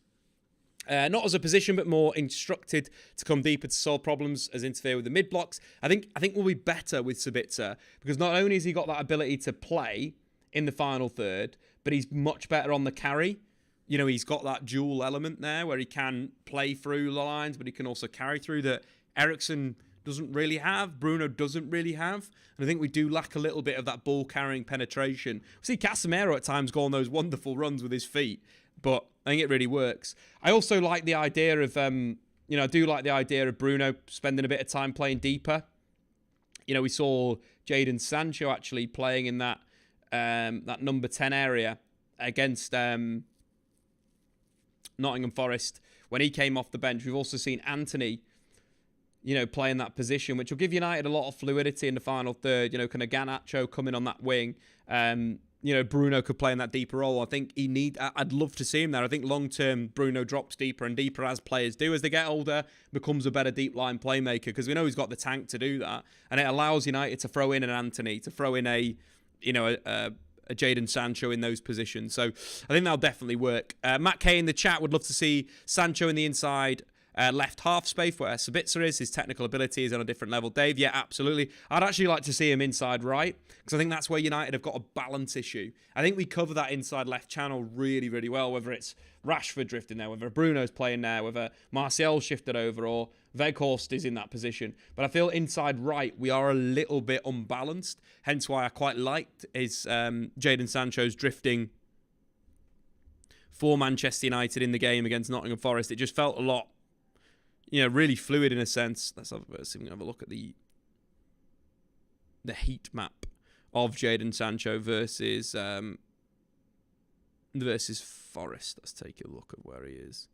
Not as a position, but more instructed to come deeper to solve problems as interfere with the mid blocks. I think we'll be better with Sabitzer, because not only has he got that ability to play in the final third, but he's much better on the carry. He's got that dual element there where he can play through the lines, but he can also carry through, that Eriksen doesn't really have, Bruno doesn't really have. And I think we do lack a little bit of that ball-carrying penetration. We see Casemiro at times go on those wonderful runs with his feet, but I think it really works. I also like the idea of, I do like the idea of Bruno spending a bit of time playing deeper. We saw Jadon Sancho actually playing in that number 10 area against Nottingham Forest when he came off the bench. We've also seen Anthony, play in that position, which will give United a lot of fluidity in the final third. Kind of Garnacho coming on that wing. Bruno could play in that deeper role. I think I'd love to see him there. I think long-term, Bruno drops deeper and deeper as players do. As they get older, becomes a better deep line playmaker, because we know he's got the tank to do that. And it allows United to throw in an Anthony, to throw in a Jadon Sancho in those positions. So I think that'll definitely work. Matt Kay in the chat would love to see Sancho in the inside left half space where Sabitzer is. His technical ability is on a different level. Dave, yeah, absolutely. I'd actually like to see him inside right, because I think that's where United have got a balance issue. I think we cover that inside left channel really, really well, whether it's Rashford drifting there, whether Bruno's playing there, whether Martial's shifted over, or Weghorst is in that position. But I feel inside right, we are a little bit unbalanced, hence why I quite liked his Jadon Sancho's drifting for Manchester United in the game against Nottingham Forest. It just felt a lot, really fluid in a sense. Let's have a look at the heat map of Jadon Sancho versus Forest. Let's take a look at where he is.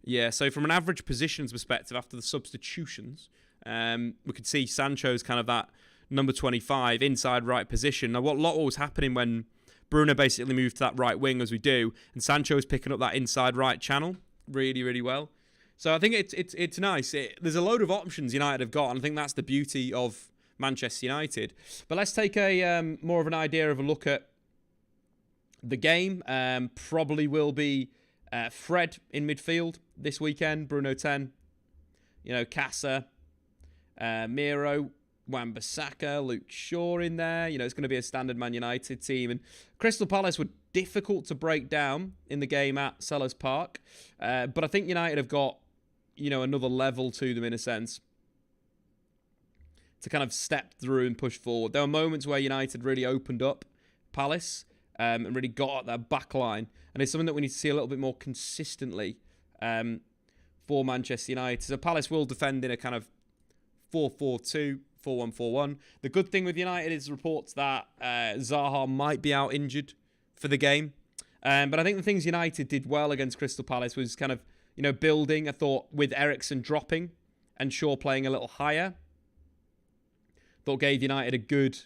Yeah, so from an average positions perspective, after the substitutions, we could see Sancho's kind of that number 25 inside right position. Now, what was happening when Bruno basically moved to that right wing, as we do, and Sancho was picking up that inside right channel really, really well. So I think it's nice. There's a load of options United have got, and I think that's the beauty of Manchester United. But let's take a more of an idea of a look at the game. Probably will be Fred in midfield this weekend, Bruno 10, Casa, Miro, Wan-Bissaka, Luke Shaw in there. It's going to be a standard Man United team. And Crystal Palace were difficult to break down in the game at Sellers Park. But I think United have got, another level to them in a sense to kind of step through and push forward. There were moments where United really opened up Palace and really got at their back line. And it's something that we need to see a little bit more consistently for Manchester United. So Palace will defend in a kind of 4-4-2, 4-1-4-1. The good thing with United is reports that Zaha might be out injured for the game. But I think the things United did well against Crystal Palace was kind of, building. I thought with Eriksen dropping and Shaw playing a little higher, thought gave United a good,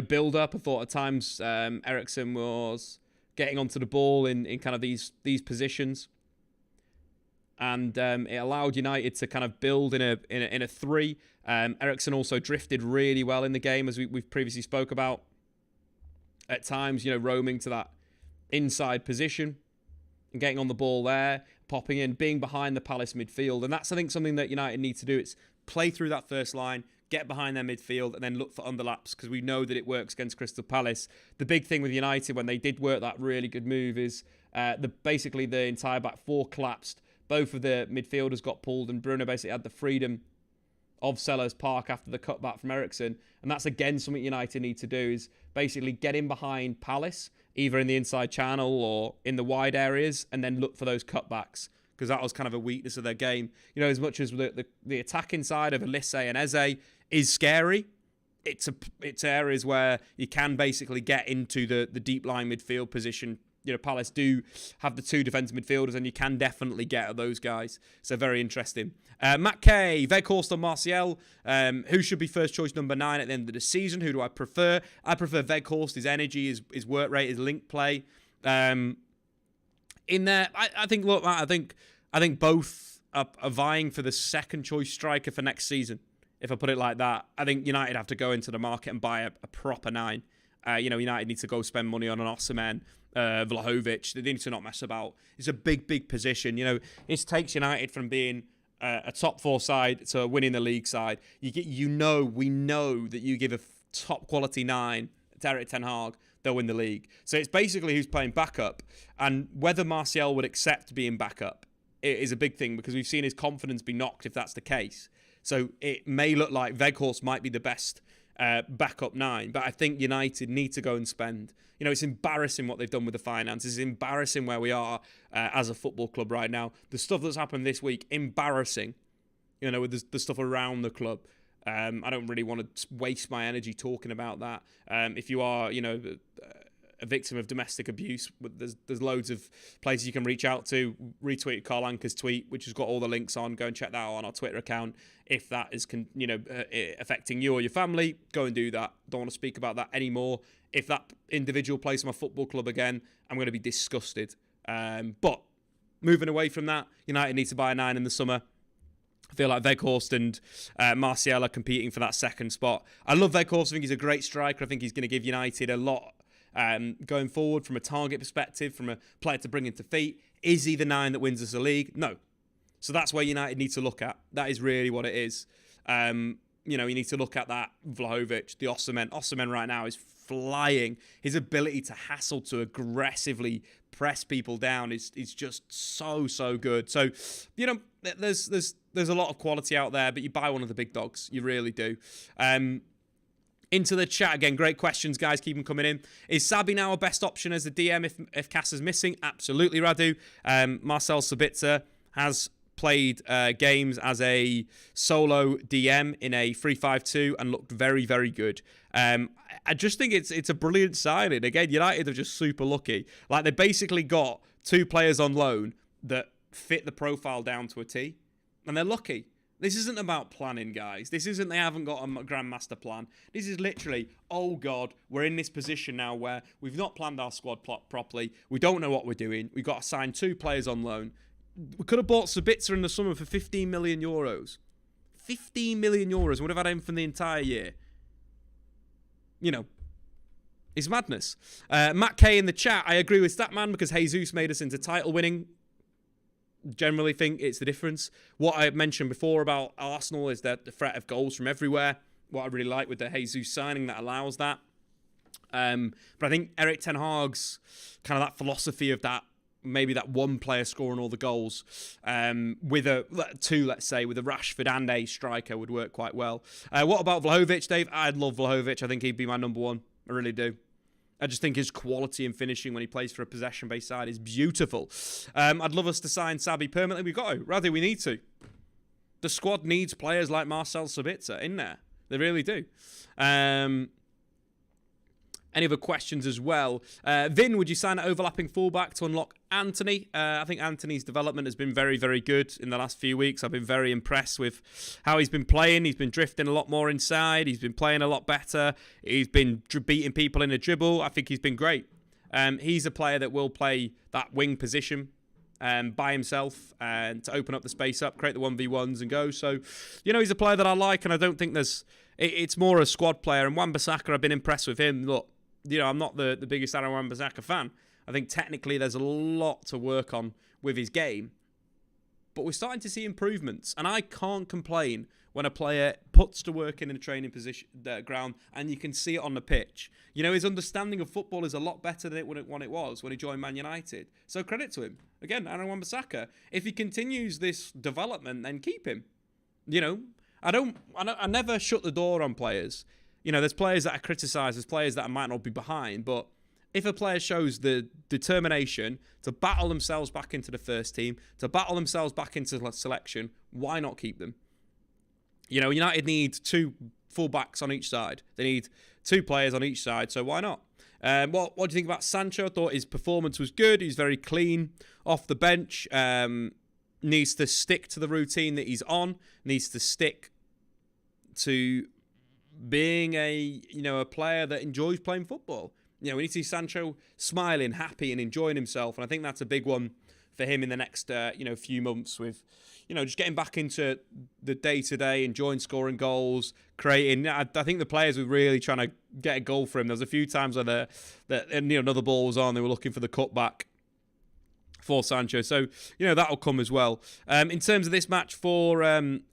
build-up. I thought at times Eriksen was getting onto the ball in kind of these positions. And it allowed United to kind of build in a three. Eriksen also drifted really well in the game, as we've previously spoke about. At times, roaming to that inside position and getting on the ball there, popping in, being behind the Palace midfield. And that's, I think, something that United need to do. It's play through that first line, get behind their midfield, and then look for underlaps, because we know that it works against Crystal Palace. The big thing with United, when they did work that really good move, is basically the entire back four collapsed. Both of the midfielders got pulled, and Bruno basically had the freedom of Sellers Park after the cutback from Eriksen. And that's, again, something United need to do, is basically get in behind Palace, either in the inside channel or in the wide areas, and then look for those cutbacks, because that was kind of a weakness of their game. As much as the attacking side of Elise and Eze is scary, it's areas where you can basically get into the deep line midfield position. Palace do have the two defensive midfielders, and you can definitely get at those guys. So very interesting. Matt Kay, Weghorst or Martial. Who should be first choice number 9 at the end of the season? Who do I prefer? I prefer Weghorst. His energy, his work rate, his link play. In there, I think. Look, I think both are vying for the second choice striker for next season. If I put it like that, I think United have to go into the market and buy a proper 9. United need to go spend money on an Osimhen, Vlahovic. They need to not mess about. It's a big position. It takes United from being a top 4 side to winning the league side. We know that you give a top quality 9 to Erik ten Hag, they'll win the league. So it's basically who's playing backup, and whether Martial would accept being backup is a big thing, because we've seen his confidence be knocked if that's the case. So it may look like Weghorst might be the best backup 9, but I think United need to go and spend. It's embarrassing what they've done with the finances. It's embarrassing where we are as a football club right now. The stuff that's happened this week, embarrassing. With the stuff around the club. I don't really want to waste my energy talking about that. If you are, a victim of domestic abuse, there's loads of places you can reach out to. Retweet Carl Anker's tweet, which has got all the links on. Go and check that out on our Twitter account. If that is affecting you or your family, go and do that. Don't want to speak about that anymore. If that individual plays for my football club again, I'm going to be disgusted. But moving away from that, United need to buy a 9 in the summer. I feel like Weghorst and Martial are competing for that second spot. I love Weghorst. I think he's a great striker. I think he's going to give United a lot going forward from a target perspective, from a player to bring into feet. Is he the 9 that wins us the league? No. So that's where United need to look at. That is really what it is. You need to look at that Vlahovic, the Osimhen. Osimhen right now is flying. His ability to hassle, to aggressively press people down is just so good. So, there's a lot of quality out there, but you buy one of the big dogs. You really do. Into the chat again. Great questions, guys. Keep them coming in. Is Sabi now a best option as the DM if Cass is missing? Absolutely, Radu. Marcel Sabitzer has played games as a solo DM in a 3-5-2 and looked very, very good. I just think it's a brilliant signing. Again, United are just super lucky. Like, they basically got 2 players on loan that fit the profile down to a T, and they're lucky. This isn't about planning, guys. They haven't got a grandmaster plan. This is literally, oh God, we're in this position now where we've not planned our squad properly. We don't know what we're doing. We've got to sign 2 players on loan. We could have bought Sabitzer in the summer for 15 million euros. 15 million euros. Would have had him for the entire year. It's madness. Matt K in the chat. I agree with Statman because Jesus made us into title winning. generally think it's the difference. What I mentioned before about Arsenal is that the threat of goals from everywhere. What I really like with the Jesus signing that allows that. But I think Erik ten Hag's kind of that philosophy of that, maybe that one player scoring all the goals, with let's say, with a Rashford and a striker would work quite well. What about Vlahovic, Dave? I'd love Vlahovic. I think he'd be my number one. I really do. I just think his quality in finishing when he plays for a possession-based side is beautiful. I'd love us to sign Sabi permanently. We've got to. Rather, we need to. The squad needs players like Marcel Sabitzer in there. They really do. Any other questions as well? Vin, would you sign an overlapping fullback to unlock Anthony? I think Anthony's development has been very, very good in the last few weeks. I've been very impressed with how he's been playing. He's been drifting a lot more inside. He's been playing a lot better. He's been beating people in a dribble. I think he's been great. He's a player that will play that wing position by himself and to open up the space up, create the 1v1s and go. So, he's a player that I like, and I don't think it's more a squad player. And Wan-Bissaka, I've been impressed with him. Look, I'm not the biggest Aaron Wan-Bissaka fan. I think technically there's a lot to work on with his game. But we're starting to see improvements. And I can't complain when a player puts to work in a training position ground and you can see it on the pitch. His understanding of football is a lot better than it was when he joined Man United. So credit to him. Again, Aaron Wan-Bissaka. If he continues this development, then keep him. I never shut the door on players. There's players that I criticise, there's players that I might not be behind, but if a player shows the determination to battle themselves back into the first team, to battle themselves back into the selection, why not keep them? United need 2 full-backs on each side. They need 2 players on each side, so why not? What do you think about Sancho? I thought his performance was good. He's very clean off the bench. Needs to stick to the routine that he's on. Needs to stick to being a player that enjoys playing football. We need to see Sancho smiling, happy and enjoying himself. And I think that's a big one for him in the next few months with, just getting back into the day-to-day, enjoying scoring goals, creating. I think the players were really trying to get a goal for him. There was a few times where another ball was on, they were looking for the cutback for Sancho. So, that'll come as well. In terms of this match for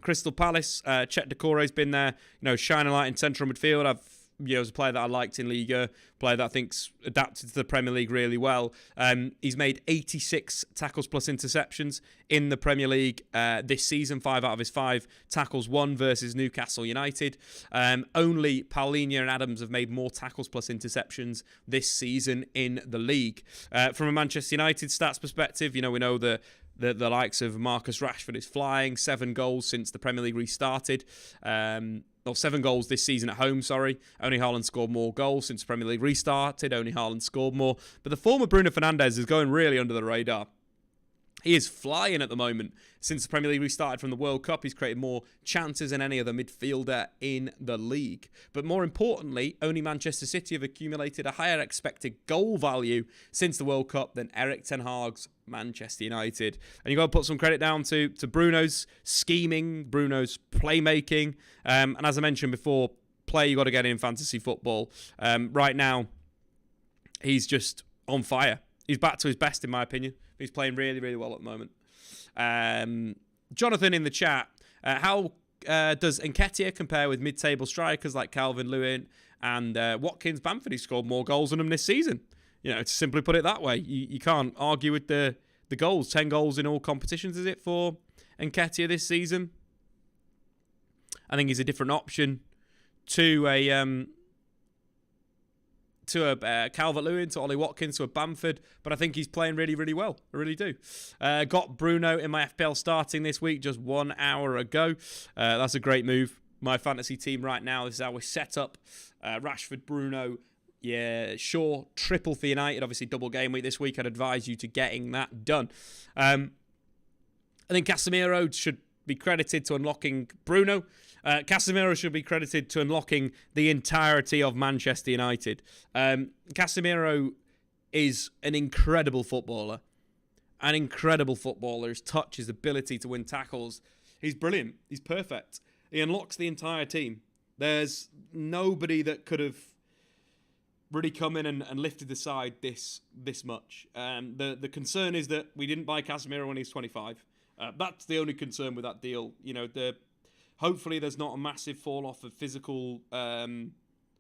Crystal Palace, Chet Decore's been there, shining light in central midfield. As a player that I liked in Liga, player that I think's adapted to the Premier League really well. He's made 86 tackles plus interceptions in the Premier League this season. 5 out of his 5 tackles won versus Newcastle United. Only Paulinho and Adams have made more tackles plus interceptions this season in the league. From a Manchester United stats perspective, we know the likes of Marcus Rashford is flying. 7 goals since the Premier League restarted. 7 goals this season at home, sorry. Only Haaland scored more goals since the Premier League restarted. Only Haaland scored more. But the form of Bruno Fernandes is going really under the radar. He is flying at the moment. Since the Premier League restarted from the World Cup, he's created more chances than any other midfielder in the league. But more importantly, only Manchester City have accumulated a higher expected goal value since the World Cup than Erik ten Hag's Manchester United. And you've got to put some credit down to Bruno's scheming, Bruno's playmaking. And as I mentioned before, player you've got to get in fantasy football. Right now, he's just on fire. He's back to his best, in my opinion. He's playing really, really well at the moment. Jonathan in the chat, how does Nketiah compare with mid-table strikers like Calvert-Lewin and Watkins? Bamford? He scored more goals than him this season. To simply put it that way. You can't argue with the goals. 10 goals in all competitions, is it, for Nketiah this season? I think he's a different option to a Calvert-Lewin, to Ollie Watkins, to a Bamford, but I think he's playing really, really well. I really do. Got Bruno in my FPL starting this week just 1 hour ago. That's a great move. My fantasy team right now, this is how we're set up. Rashford, Bruno, Shaw, triple for United. Obviously, double game week this week. I'd advise you to getting that done. I think Casemiro should be credited to unlocking Bruno. Casemiro should be credited to unlocking the entirety of Manchester United. Casemiro is an incredible footballer. An incredible footballer. His touch, his ability to win tackles. He's brilliant. He's perfect. He unlocks the entire team. There's nobody that could have really come in and lifted the side this much. The concern is that we didn't buy Casemiro when he's 25. That's the only concern with that deal. Hopefully there's not a massive fall off of physical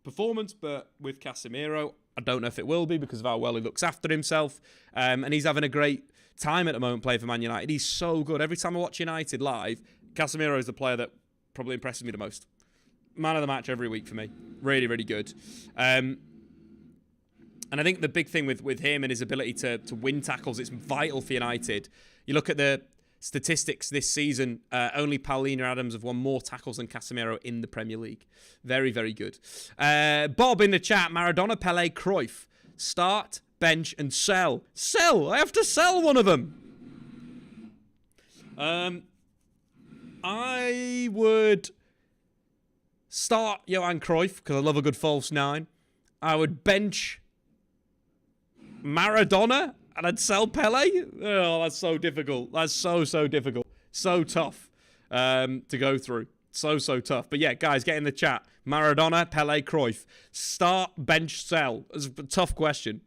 performance, but with Casemiro, I don't know if it will be because of how well he looks after himself. And he's having a great time at the moment playing for Man United. He's so good. Every time I watch United live, Casemiro is the player that probably impresses me the most. Man of the match every week for me. Really, really good. And I think the big thing with him and his ability to win tackles, it's vital for United. You look at the statistics this season, only Paulina Adams have won more tackles than Casemiro in the Premier League. Very, very good. Bob in the chat, Maradona, Pele, Cruyff. Start, bench, and sell. Sell! I have to sell one of them. I would start Johan Cruyff, because I love a good false nine. I would bench Maradona, and I'd sell Pele? Oh, that's so difficult. That's so difficult. So tough to go through. So tough. But yeah, guys, get in the chat. Maradona, Pele, Cruyff. Start, bench, sell. It's a tough question.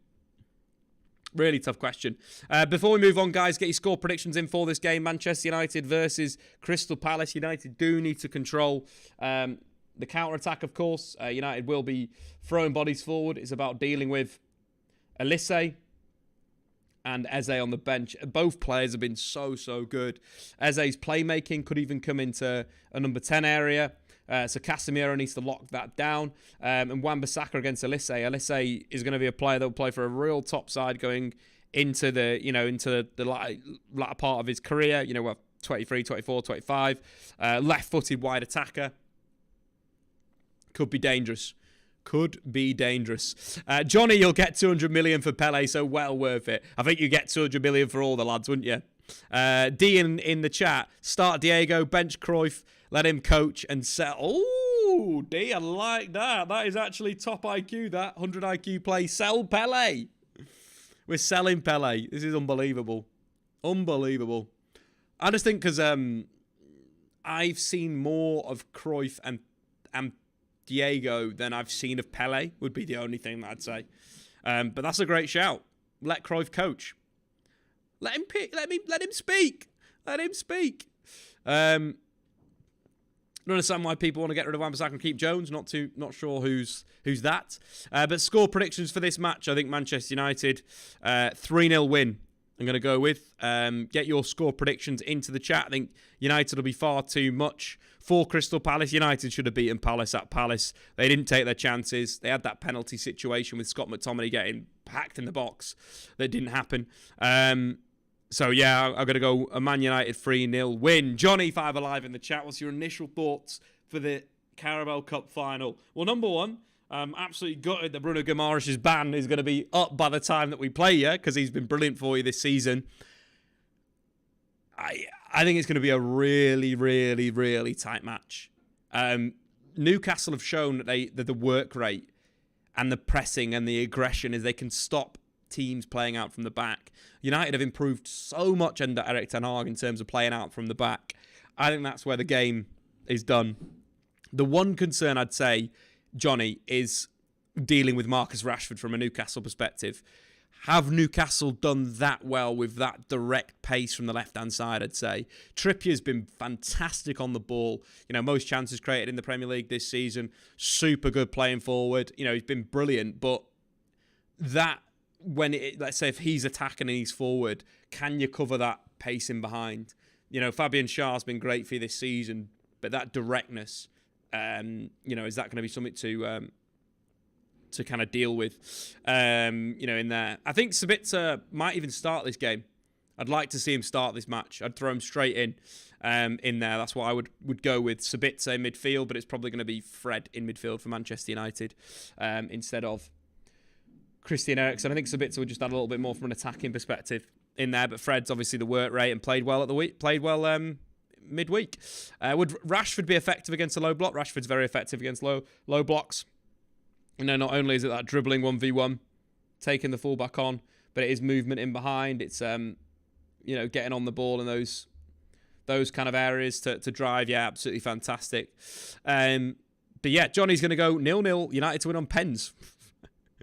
Really tough question. Before we move on, guys, get your score predictions in for this game. Manchester United versus Crystal Palace. United do need to control the counter-attack, of course. United will be throwing bodies forward. It's about dealing with Elise and Eze on the bench. Both players have been so good. Eze's playmaking could even come into a number 10 area. So Casemiro needs to lock that down. And Wan-Bissaka against Elise. Elise is going to be a player that will play for a real top side going into the latter part of his career. 23, 24, 25. Left-footed wide attacker. Could be dangerous. Johnny, you'll get 200 million for Pele, so well worth it. I think you get 200 million for all the lads, wouldn't you? D in the chat. Start Diego, bench Cruyff, let him coach and sell. Oh, D, I like that. That is actually top IQ, that 100 IQ play. Sell Pele. We're selling Pele. This is unbelievable. Unbelievable. I just think because I've seen more of Cruyff and Diego than I've seen of Pele, would be the only thing that I'd say. But that's a great shout. Let Cruyff coach. Let him pick. Let him speak. Let him speak. I don't understand why people want to get rid of Wan-Bissaka and keep Jones. Not sure who's that. But score predictions for this match. I think Manchester United 3-0 win. I'm going to go with. Get your score predictions into the chat. I think United will be far too much for Crystal Palace. United should have beaten Palace at Palace. They didn't take their chances. They had that penalty situation with Scott McTominay getting packed in the box. That didn't happen. So yeah, I'm going to go a Man United 3-0 win. Johnny 5 Alive in the chat. What's your initial thoughts for the Carabao Cup final? Well, number one, absolutely gutted that Bruno Guimaraes' ban is going to be up by the time that we play here because he's been brilliant for you this season. I think it's going to be a really tight match. Newcastle have shown that the work rate and the pressing and the aggression is they can stop teams playing out from the back. United have improved so much under Erik ten Hag in terms of playing out from the back. I think that's where the game is done. The one concern I'd say, Johnny, is dealing with Marcus Rashford from a Newcastle perspective. Have Newcastle done that well with that direct pace from the left-hand side, I'd say. Trippier's been fantastic on the ball. Most chances created in the Premier League this season. Super good playing forward. He's been brilliant. But that, let's say if he's attacking and he's forward, can you cover that pacing behind? Fabian Schär's been great for you this season. But that directness, is that going to be something to kind of deal with, in there. I think Sabitzer might even start this game. I'd like to see him start this match. I'd throw him straight in there. That's what I would go with. Sabitzer in midfield, but it's probably going to be Fred in midfield for Manchester United instead of Christian Eriksen. I think Sabitzer would just add a little bit more from an attacking perspective in there, but Fred's obviously the work rate and played well midweek. Would Rashford be effective against a low block? Rashford's very effective against low blocks. Not only is it that dribbling 1v1, taking the fullback on, but it is movement in behind. It's getting on the ball in those kind of areas to drive. Yeah, absolutely fantastic. But yeah, Johnny's going to go 0-0. United to win on pens.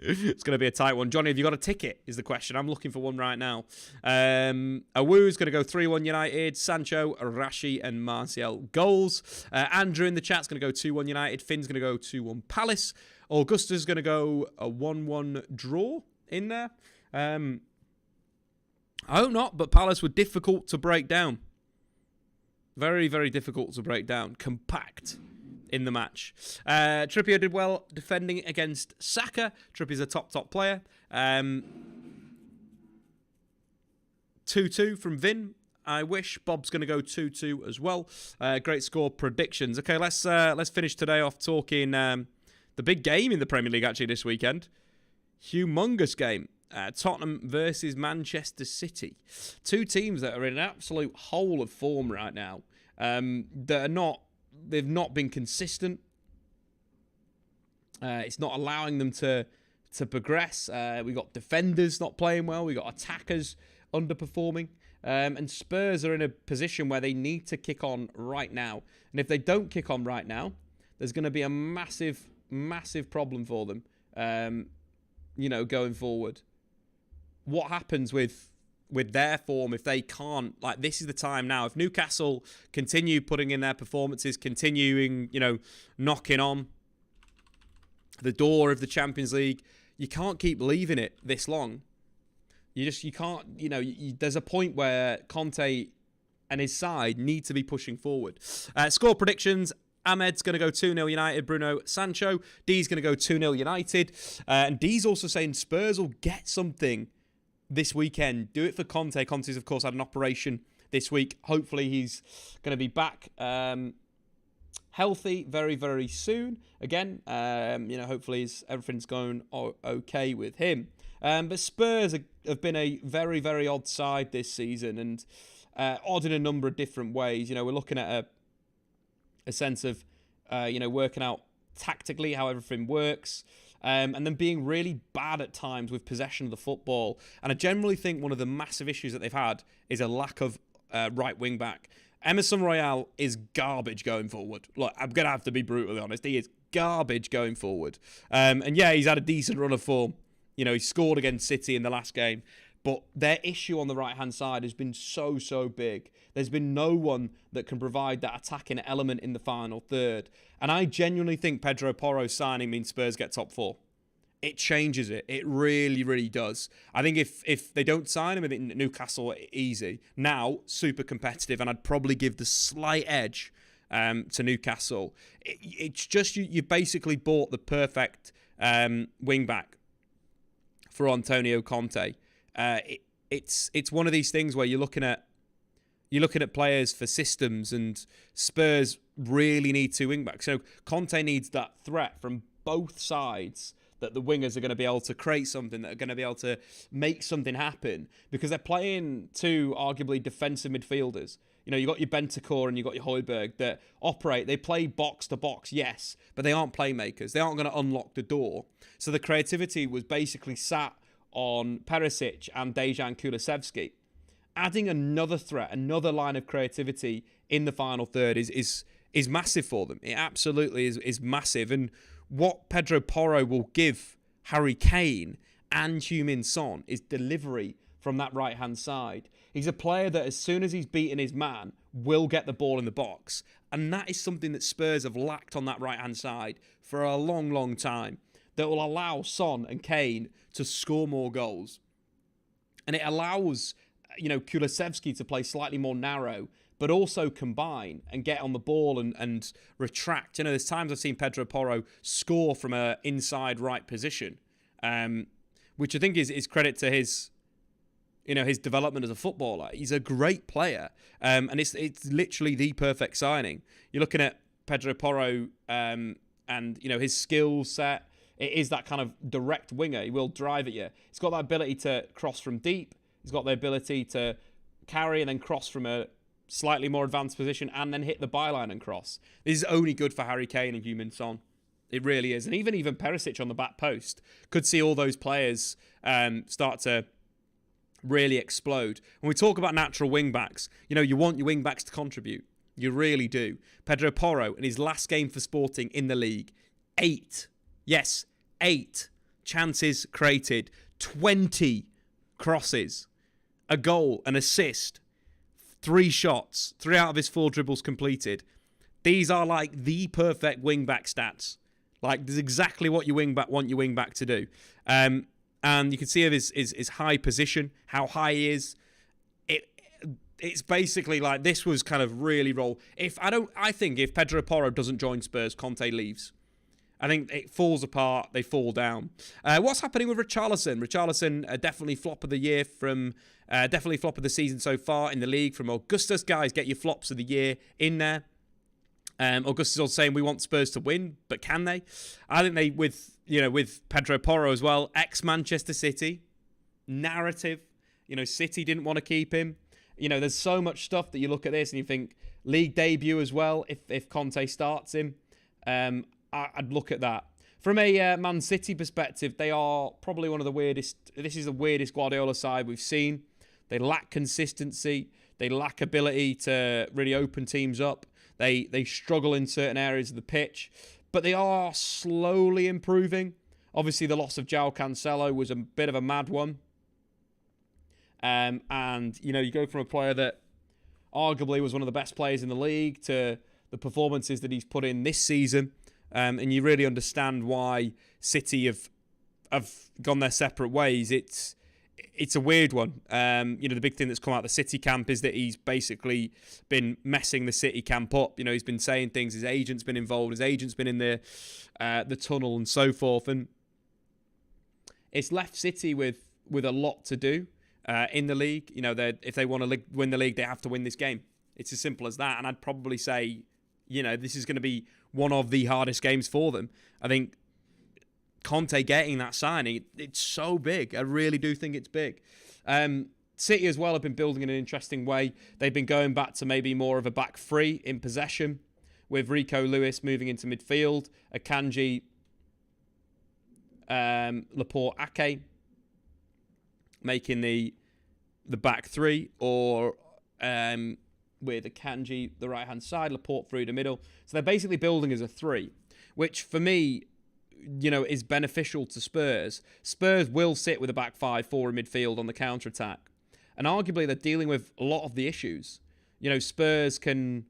It's going to be a tight one. Johnny, have you got a ticket, is the question. I'm looking for one right now. Awu's going to go 3-1 United. Sancho, Rashi, and Martial goals. Andrew in the chat's going to go 2-1 United. Finn's going to go 2-1 Palace. Augusta's going to go a 1-1 draw in there. I hope not, but Palace were difficult to break down. Very, very difficult to break down. Compact in the match. Trippier did well defending against Saka. Trippier's a top player. 2-2 from Vin. I wish. Bob's going to go 2-2 as well. Great score predictions. Okay, let's finish today off talking the big game in the Premier League actually this weekend. Humongous game. Tottenham versus Manchester City. Two teams that are in an absolute hole of form right now. They've not been consistent. It's not allowing them to progress. We got defenders not playing well. We got attackers underperforming. And Spurs are in a position where they need to kick on right now. And if they don't kick on right now, there's going to be a massive, massive problem for them. Going forward. What happens with their form if they can't, this is the time now. If Newcastle continue putting in their performances, continuing, knocking on the door of the Champions League, you can't keep leaving it this long. You can't, there's a point where Conte and his side need to be pushing forward. Score predictions. Ahmed's going to go 2-0 United. Bruno Sancho. D's going to go 2-0 United. And D's also saying Spurs will get something this weekend. Do it for Conte. Conte's, of course, had an operation this week. Hopefully, he's going to be back healthy very, very soon. Again, hopefully everything's going okay with him. But Spurs have been a very, very odd side this season, and odd in a number of different ways. We're looking at a sense of, working out tactically how everything works. And then being really bad at times with possession of the football. And I generally think one of the massive issues that they've had is a lack of right wing back. Emerson Royale is garbage going forward. Look, I'm going to have to be brutally honest. He is garbage going forward. And yeah, he's had a decent run of form. He scored against City in the last game. But their issue on the right-hand side has been so, so big. There's been no one that can provide that attacking element in the final third. And I genuinely think Pedro Porro signing means Spurs get top four. It changes it. It really, really does. I think if they don't sign him, I think Newcastle easy. Now, super competitive, and I'd probably give the slight edge to Newcastle. It's just you basically bought the perfect wing-back for Antonio Conte. It's one of these things where you're looking at players for systems, and Spurs really need two wing backs. So Conte needs that threat from both sides, that the wingers are going to be able to create something, that are going to be able to make something happen, because they're playing two arguably defensive midfielders. You got your Bentancur and you got your Højbjerg that operate. They play box to box, yes, but they aren't playmakers. They aren't going to unlock the door. So the creativity was basically sat on Perisic and Dejan Kulusevski. Adding another threat, another line of creativity in the final third is massive for them. It absolutely is massive. And what Pedro Porro will give Harry Kane and Heung-min Son is delivery from that right-hand side. He's a player that as soon as he's beaten his man, will get the ball in the box. And that is something that Spurs have lacked on that right-hand side for a long, long time. That will allow Son and Kane to score more goals. And it allows, Kulusevski to play slightly more narrow, but also combine and get on the ball and retract. There's times I've seen Pedro Porro score from an inside right position, which I think is credit to his development as a footballer. He's a great player, and it's literally the perfect signing. You're looking at Pedro Porro and his skill set. It is that kind of direct winger. He will drive at you. He's got that ability to cross from deep. He's got the ability to carry and then cross from a slightly more advanced position and then hit the byline and cross. This is only good for Harry Kane and Heung-min Son. It really is. And even Perisic on the back post could see all those players start to really explode. When we talk about natural wing-backs, you want your wing-backs to contribute. You really do. Pedro Porro, in his last game for Sporting in the league, 8 chances created, 20 crosses, a goal, an assist, 3 shots, 3 out of his 4 dribbles completed. These are like the perfect wing-back stats. Like, this is exactly what your wing-back want your wing-back to do. And you can see his high position, how high he is. It's basically like this was kind of really I think if Pedro Porro doesn't join Spurs, Conte leaves. I think it falls apart. They fall down. What's happening with Richarlison? Richarlison, definitely flop of the year definitely flop of the season so far in the league from Augustus. Guys, get your flops of the year in there. Augustus is also saying we want Spurs to win, but can they? I think they, with Pedro Porro as well, ex-Manchester City, narrative. City didn't want to keep him. There's so much stuff that you look at this and you think league debut as well. If Conte starts him, I'd look at that. From a Man City perspective, they are probably one of the weirdest. This is the weirdest Guardiola side we've seen. They lack consistency. They lack ability to really open teams up. They struggle in certain areas of the pitch, but they are slowly improving. Obviously, the loss of João Cancelo was a bit of a mad one. And, you go from a player that arguably was one of the best players in the league to the performances that he's put in this season. And you really understand why City have gone their separate ways. It's a weird one. The big thing that's come out of the City camp is that he's basically been messing the City camp up. He's been saying things. His agent's been involved. His agent's been in the tunnel and so forth. And it's left City with a lot to do in the league. If they want to win the league, they have to win this game. It's as simple as that. And I'd probably say, this is going to be one of the hardest games for them. I think Conte getting that signing, it's so big. I really do think it's big. City as well have been building in an interesting way. They've been going back to maybe more of a back three in possession, with Rico Lewis moving into midfield, Akanji, Laporte, Ake making the back three, or with Akanji the right hand side, Laporte through the middle. So they're basically building as a 3, which for me, is beneficial to Spurs. Spurs will sit with a back 5-4 in midfield on the counter-attack. And arguably, they're dealing with a lot of the issues. Spurs can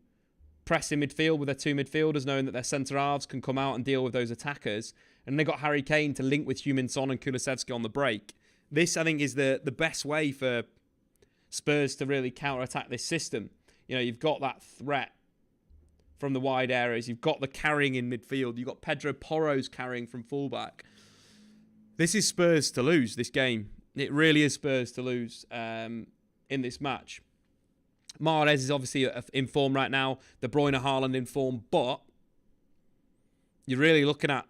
press in midfield with their 2 midfielders, knowing that their centre-halves can come out and deal with those attackers. And they got Harry Kane to link with Heung-min Son and Kulusevski on the break. This, I think, is the best way for Spurs to really counter-attack this system. You've got that threat from the wide areas. You've got the carrying in midfield. You've got Pedro Porro's carrying from fullback. This is Spurs to lose, this game. It really is Spurs to lose in this match. Mahrez is obviously in form right now. De Bruyne, Haaland in form. But you're really looking at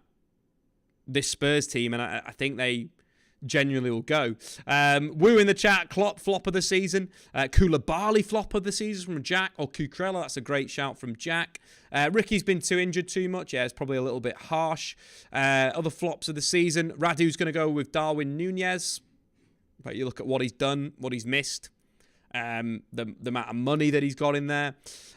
this Spurs team, and I think they genuinely will go. Woo in the chat, Klopp flop of the season. Koulibaly flop of the season from Jack, or Cucurella, that's a great shout from Jack. Ricky's been too injured too much. Yeah, it's probably a little bit harsh. Other flops of the season, Radu's going to go with Darwin Nunez. But you look at what he's done, what he's missed, the amount of money that he's got in there.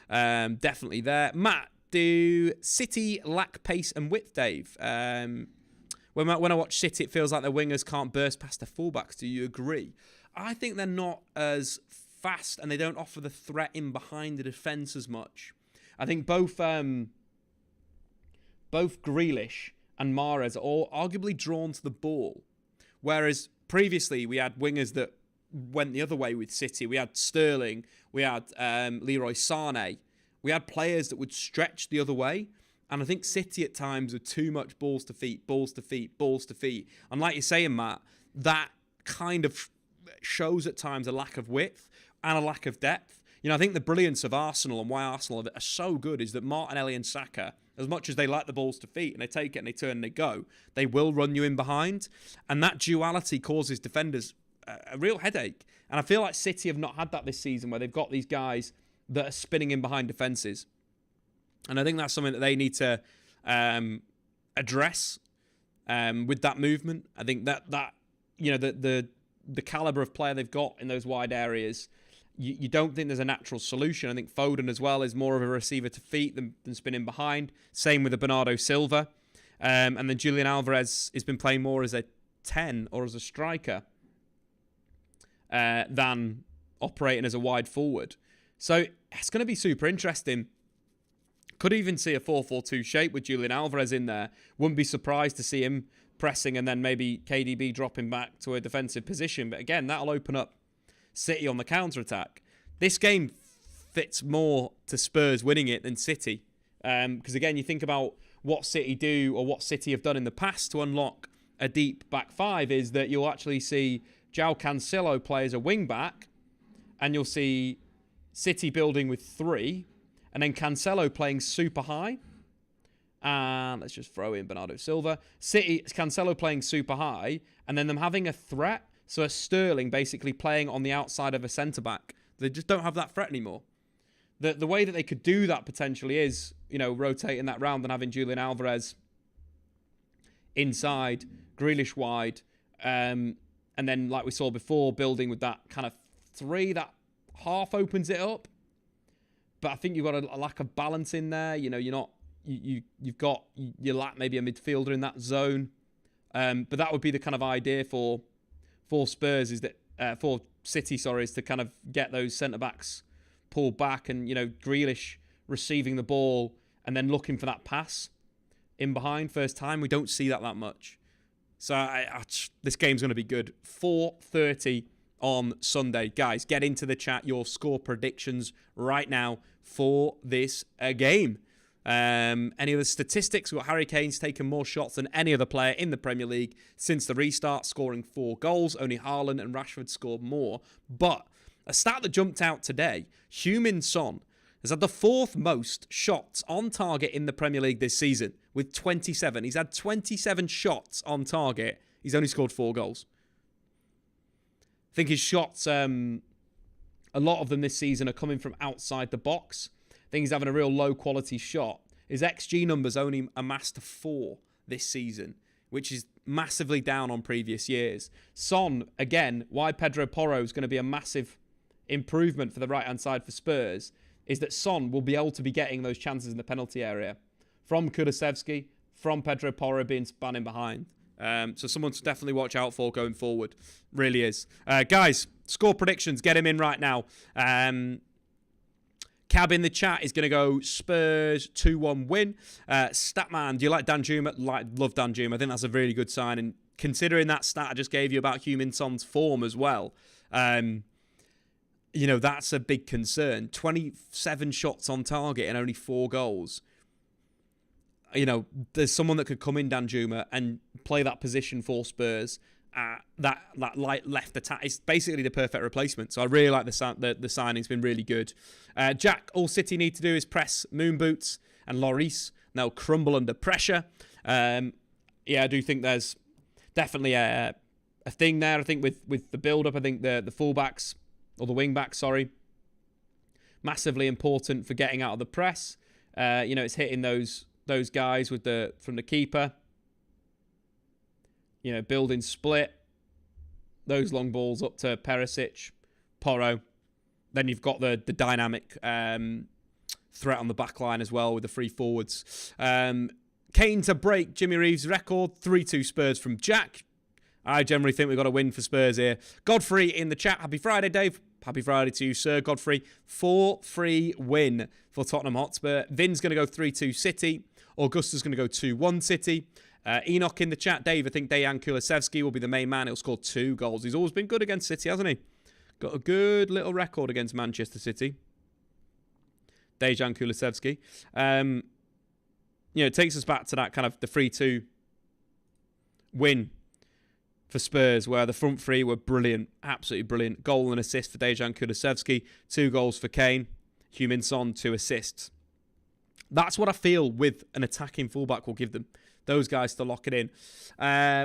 Definitely there. Matt, do City lack pace and width, Dave? When I watch City, it feels like their wingers can't burst past their fullbacks. Do you agree? I think they're not as fast, and they don't offer the threat in behind the defence as much. I think both Grealish and Mahrez are all arguably drawn to the ball, whereas previously we had wingers that went the other way with City. We had Sterling, we had Leroy Sané. We had players that would stretch the other way. And I think City at times are too much balls to feet. And like you're saying, Matt, that kind of shows at times a lack of width and a lack of depth. I think the brilliance of Arsenal and why Arsenal are so good is that Martinelli and Saka, as much as they like the balls to feet and they take it and they turn and they go, they will run you in behind. And that duality causes defenders a real headache. And I feel like City have not had that this season, where they've got these guys that are spinning in behind defences. And I think that's something that they need to address with that movement. I think that the calibre of player they've got in those wide areas, you don't think there's a natural solution. I think Foden as well is more of a receiver to feet than spinning behind. Same with the Bernardo Silva. And then Julian Alvarez has been playing more as a 10 or as a striker than operating as a wide forward. So it's going to be super interesting. Could even see a 4-4-2 shape with Julian Alvarez in there. Wouldn't be surprised to see him pressing and then maybe KDB dropping back to a defensive position. But again, that'll open up City on the counter-attack. This game fits more to Spurs winning it than City. Because again, you think about what City do or what City have done in the past to unlock a deep back five is that you'll actually see João Cancelo play as a wing-back and you'll see City building with 3 and then Cancelo playing super high. And let's just throw in Bernardo Silva. Cancelo playing super high and then them having a threat. So a Sterling basically playing on the outside of a centre-back. They just don't have that threat anymore. The way that they could do that potentially is, rotating that round and having Julian Alvarez inside, Grealish wide, and then, like we saw before, building with that kind of 3 that half opens it up. But I think you've got a lack of balance in there. You lack maybe a midfielder in that zone. But that would be the kind of idea for Spurs is that for City, is to kind of get those centre backs pulled back and Grealish receiving the ball and then looking for that pass in behind first time. We don't see that much. So this game's going to be good. 4:30 on Sunday. Guys, get into the chat your score predictions right now for this game. Any of the statistics, we've got Harry Kane's taken more shots than any other player in the Premier League since the restart, scoring 4 goals. Only Haaland and Rashford scored more. But a stat that jumped out today, Heung-min Son has had the 4th most shots on target in the Premier League this season with 27. He's had 27 shots on target. He's only scored 4 goals. I think his shots, a lot of them this season are coming from outside the box. I think he's having a real low-quality shot. His XG numbers only amassed to 4 this season, which is massively down on previous years. Son, again, why Pedro Porro is going to be a massive improvement for the right-hand side for Spurs is that Son will be able to be getting those chances in the penalty area from Kulusevski, from Pedro Porro being spanning behind. So someone to definitely watch out for going forward. Really is. Guys, score predictions. Get him in right now. Cab in the chat is going to go Spurs 2-1 win. Statman, do you like Danjuma? Love Danjuma. I think that's a really good sign. And considering that stat I just gave you about Heung-min Son's form as well, that's a big concern. 27 shots on target and only 4 goals. There's someone that could come in, Danjuma, and play that position for Spurs. That light left attack. It's basically the perfect replacement. So I really like the signing's been really good. Jack, all City need to do is press Moon Boots and Lloris. They'll crumble under pressure. I do think there's definitely a thing there. I think with the build-up, I think the fullbacks, or the wing-backs, massively important for getting out of the press. It's hitting those guys from the keeper. Building split. Those long balls up to Perisic, Porro. Then you've got the dynamic threat on the back line as well with the 3 forwards. Kane to break Jimmy Reeves' record. 3-2 Spurs from Jack. I generally think we've got a win for Spurs here. Godfrey in the chat. Happy Friday, Dave. Happy Friday to you, sir. Godfrey, 4-3 win for Tottenham Hotspur. Vin's going to go 3-2 City. Augusta's going to go 2-1 City. Enoch in the chat. Dave, I think Dejan Kulusevski will be the main man. He'll score 2 goals. He's always been good against City, hasn't he? Got a good little record against Manchester City. Dejan Kulusevski. It takes us back to that kind of the 3-2 win for Spurs, where the front 3 were brilliant, absolutely brilliant. Goal and assist for Dejan Kulusevski, 2 goals for Kane, Heung-min Son, 2 assists. That's what I feel with an attacking fullback will give them. Those guys to lock it in.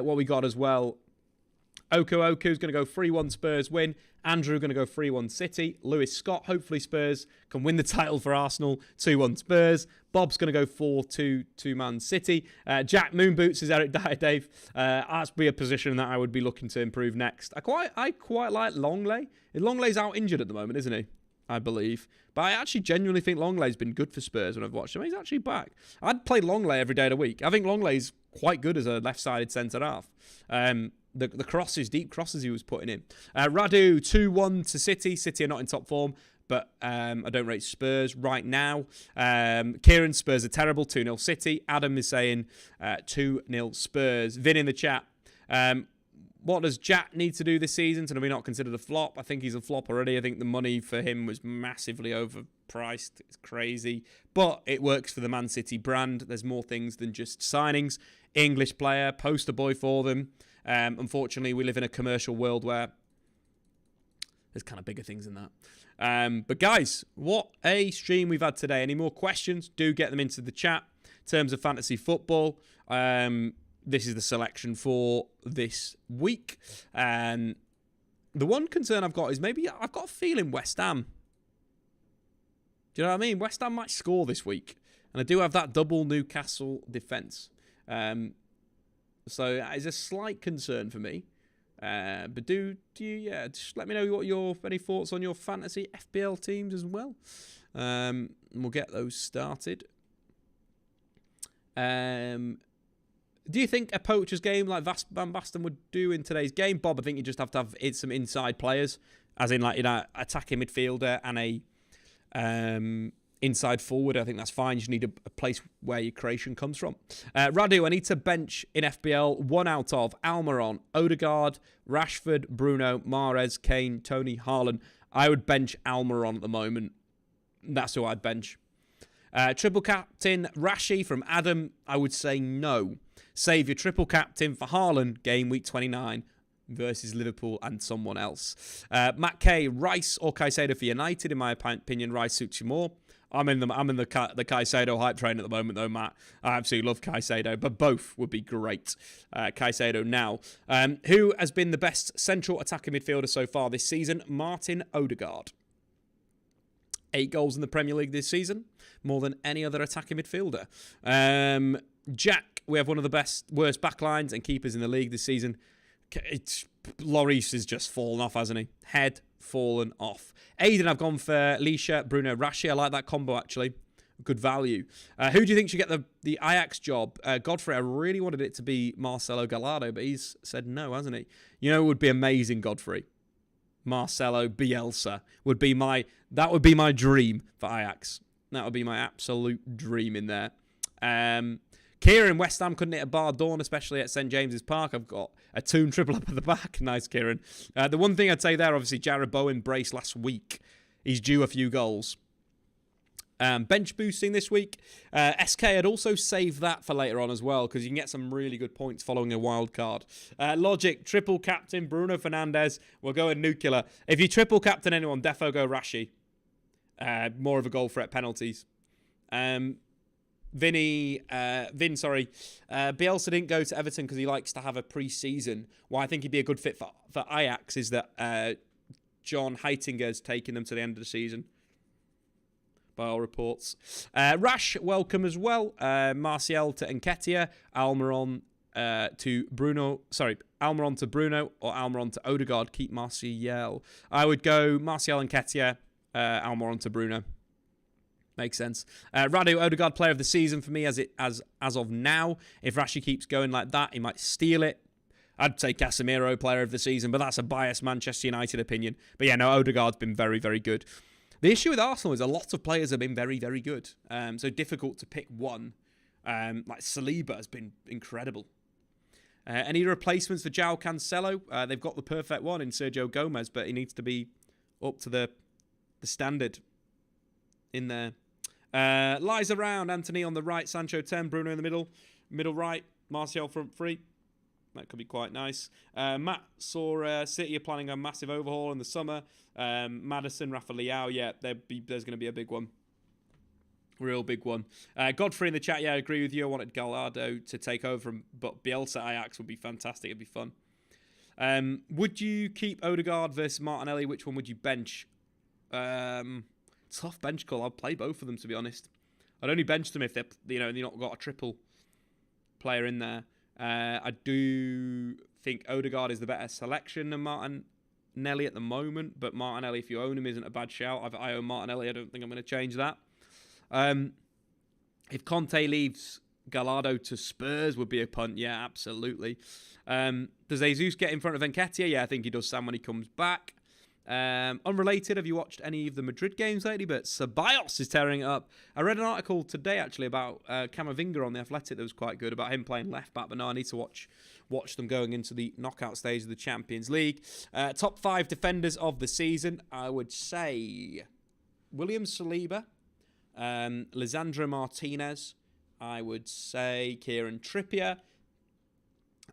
What we got as well, Oku's going to go 3-1 Spurs win. Andrew going to go 3-1 City. Lewis Scott, hopefully Spurs can win the title for Arsenal. 2-1 Spurs. Bob's going to go 4-2 Man City. Jack Moonboots is Eric Dyer, Dave. That's be a position that I would be looking to improve next. I quite like Longley. Longley's out injured at the moment, isn't he? I believe. But I actually genuinely think Longley's been good for Spurs when I've watched him. He's actually back. I'd play Longley every day of the week. I think Longley's quite good as a left-sided centre-half. the crosses, deep crosses he was putting in. Radu 2-1 to City. City are not in top form, but I don't rate Spurs right now. Kieran, Spurs are terrible, 2-0 City. Adam is saying 2-0 Spurs. Vin in the chat. What does Jack need to do this season to be not considered a flop? I think he's a flop already. I think the money for him was massively overpriced. It's crazy. But it works for the Man City brand. There's more things than just signings. English player, poster boy for them. Unfortunately, we live in a commercial world where there's kind of bigger things than that. But guys, what a stream we've had today. Any more questions, do get them into the chat. In terms of fantasy football, this is the selection for this week. The one concern I've got is maybe I've got a feeling West Ham. Do you know what I mean? West Ham might score this week. And I do have that double Newcastle defence. So that is a slight concern for me. But do you, just let me know what any thoughts on your fantasy FPL teams as well. We'll get those started. Do you think a poacher's game like Van Basten would do in today's game? Bob, I think you just have to have some inside players, as in attacking midfielder and a inside forward. I think that's fine. You just need a place where your creation comes from. Radu, I need to bench in FPL 1 out of Almiron, Odegaard, Rashford, Bruno, Mahrez, Kane, Tony, Haaland. I would bench Almiron at the moment. That's who I'd bench. Triple captain Rashi from Adam, I would say no. Save your triple captain for Haaland, game week 29 versus Liverpool and someone else. Matt K, Rice or Caicedo for United. In my opinion, Rice suits you more. I'm in the Caicedo hype train at the moment, though, Matt. I absolutely love Caicedo, but both would be great. Caicedo now. Who has been the best central attacking midfielder so far this season? Martin Odegaard. 8 goals in the Premier League this season, more than any other attacking midfielder. Jack, we have one of the worst backlines and keepers in the league this season. Lloris has just fallen off, hasn't he? Head fallen off. Aiden, I've gone for Leisha, Bruno, Rashi. I like that combo, actually. Good value. Who do you think should get the Ajax job? Godfrey, I really wanted it to be Marcelo Gallardo, but he's said no, hasn't he? You know, it would be amazing, Godfrey. Marcelo Bielsa would be my dream for Ajax. That would be my absolute dream in there. Kieran, West Ham couldn't hit a bar dawn, especially at St James's Park. I've got a Toon triple up at the back. Nice, Kieran. The one thing I'd say there, obviously, Jarrod Bowen braced last week. He's due a few goals. Bench boosting this week. SK had also saved that for later on as well, because you can get some really good points following a wild card. Logic, triple captain, Bruno Fernandes. We'll go in nuclear. If you triple captain anyone, defo go Rashi. More of a goal threat, penalties. Bielsa didn't go to Everton because he likes to have a pre-season. Why I think he'd be a good fit for Ajax is that John Heitinger's taking them to the end of the season, by all reports. Rash, welcome as well. Martial to Nketiah. Almiron to Bruno. Sorry, Almiron to Bruno or Almiron to Odegaard. Keep Martial. I would go Martial and Nketiah, Almiron to Bruno. Makes sense. Radu, Odegaard player of the season for me as of now. If Rashi keeps going like that, he might steal it. I'd say Casemiro player of the season, but that's a biased Manchester United opinion. But yeah, no, Odegaard's been very, very good. The issue with Arsenal is a lot of players have been very, very good. So difficult to pick one. Like Saliba has been incredible. Any replacements for João Cancelo? They've got the perfect one in Sergio Gomez, but he needs to be up to the standard in there. Lies around. Anthony on the right, Sancho 10, Bruno in the middle right, Martial front 3. That could be quite nice. Matt saw City are planning a massive overhaul in the summer. Maddison, Rafa Leao, yeah, there's going to be a big one. Real big one. Godfrey in the chat, yeah, I agree with you. I wanted Gallardo to take over, but Bielsa Ajax would be fantastic. It'd be fun. Would you keep Odegaard versus Martinelli? Which one would you bench? Tough bench call. I'll play both of them, to be honest. I'd only bench them if they're not got a triple player in there. I do think Odegaard is the better selection than Martinelli at the moment, but Martinelli, if you own him, isn't a bad shout. I own Martinelli. I don't think I'm going to change that. If Conte leaves, Gallardo to Spurs would be a punt. Yeah, absolutely. Does Jesus get in front of Nketiah? Yeah, I think he does, Sam, when he comes back. Unrelated, have you watched any of the Madrid games lately? But Sabitzer is tearing it up. I read an article today, actually, about Camavinga on The Athletic that was quite good, about him playing left-back. But no, I need to watch them going into the knockout stage of the Champions League. Top 5 defenders of the season, I would say William Saliba, Lisandro Martinez, I would say Kieran Trippier,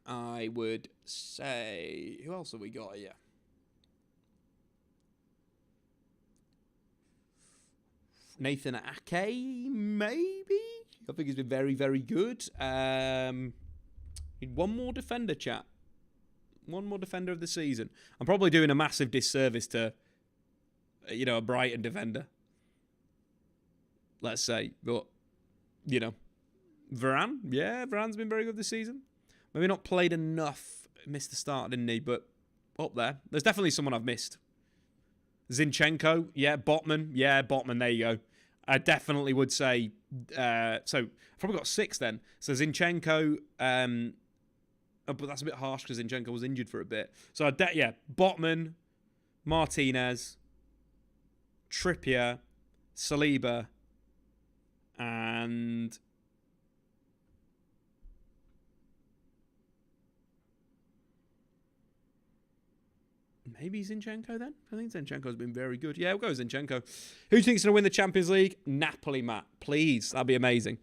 I would say... Who else have we got here? Nathan Ake, maybe? I think he's been very, very good. Need one more defender, chat. One more defender of the season. I'm probably doing a massive disservice to, a Brighton defender. Let's say. But, Varane. Yeah, Varane's been very good this season. Maybe not played enough. Missed the start, didn't he? But up there. There's definitely someone I've missed. Zinchenko. Yeah, Botman. Yeah, Botman. There you go. I definitely would say... so, I've probably got 6 then. So, Zinchenko... but that's a bit harsh because Zinchenko was injured for a bit. So, Botman, Martinez, Trippier, Saliba, and... Maybe Zinchenko then? I think Zinchenko's been very good. Yeah, we'll go with Zinchenko. Who do you think's going to win the Champions League? Napoli, Matt. Please. That'd be amazing.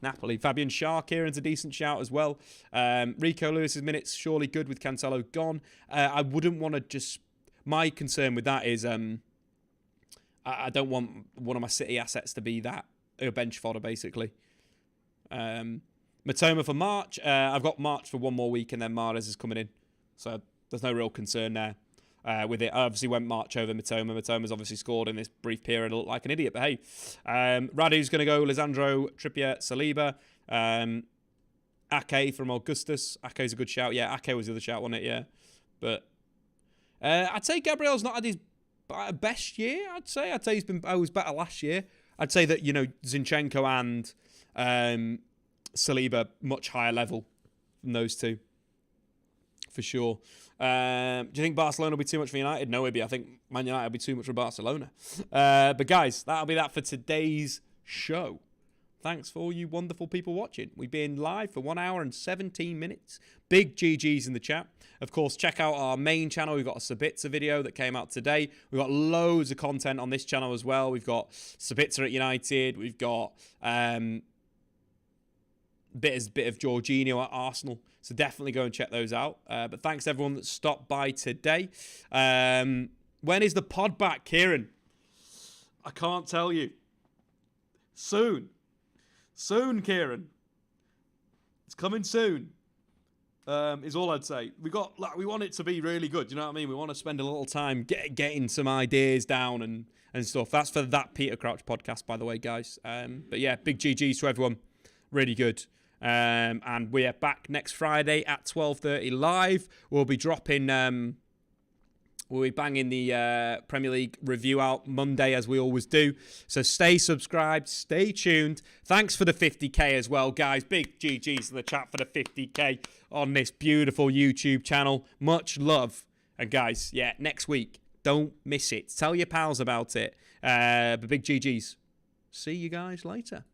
Napoli. Fabian Schär, Kieran's a decent shout as well. Rico Lewis's minutes surely good with Cancelo gone. I wouldn't want to just... My concern with that is I don't want one of my City assets to be that bench fodder, basically. Matoma for March. I've got March for one more week and then Mahrez is coming in. So there's no real concern there. With it, I obviously went March over Matoma. Matoma's obviously scored in this brief period. I look like an idiot, but hey. Radu's going to go Lisandro, Trippier, Saliba. Ake from Augustus. Ake's a good shout. Yeah, Ake was the other shout, wasn't it? Yeah. But I'd say Gabriel's not had his best year, I'd say. I was better last year. I'd say that, Zinchenko and Saliba, much higher level than those two. For sure. Do you think Barcelona will be too much for United? No, I think Man United will be too much for Barcelona. But guys, that'll be that for today's show. Thanks for all you wonderful people watching. We've been live for 1 hour and 17 minutes. Big GGs in the chat. Of course, check out our main channel. We've got a Sabitzer video that came out today. We've got loads of content on this channel as well. We've got Sabitzer at United. We've got bit of Jorginho at Arsenal. So definitely go and check those out. But thanks everyone that stopped by today. When is the pod back, Kieran? I can't tell you. Soon. Soon, Kieran. It's coming soon. Is all I'd say. We want it to be really good. You know what I mean? We want to spend a little time getting some ideas down and stuff. That's for That Peter Crouch podcast, by the way, guys. But yeah, big GGs to everyone. Really good. And we are back next Friday at 12:30 live. We'll be dropping, we'll be banging the Premier League review out Monday as we always do. So stay subscribed, stay tuned. Thanks for the 50k as well, guys. Big GGs in the chat for the 50k on this beautiful YouTube channel. Much love. And guys, yeah, next week, don't miss it. Tell your pals about it. But big GGs. See you guys later.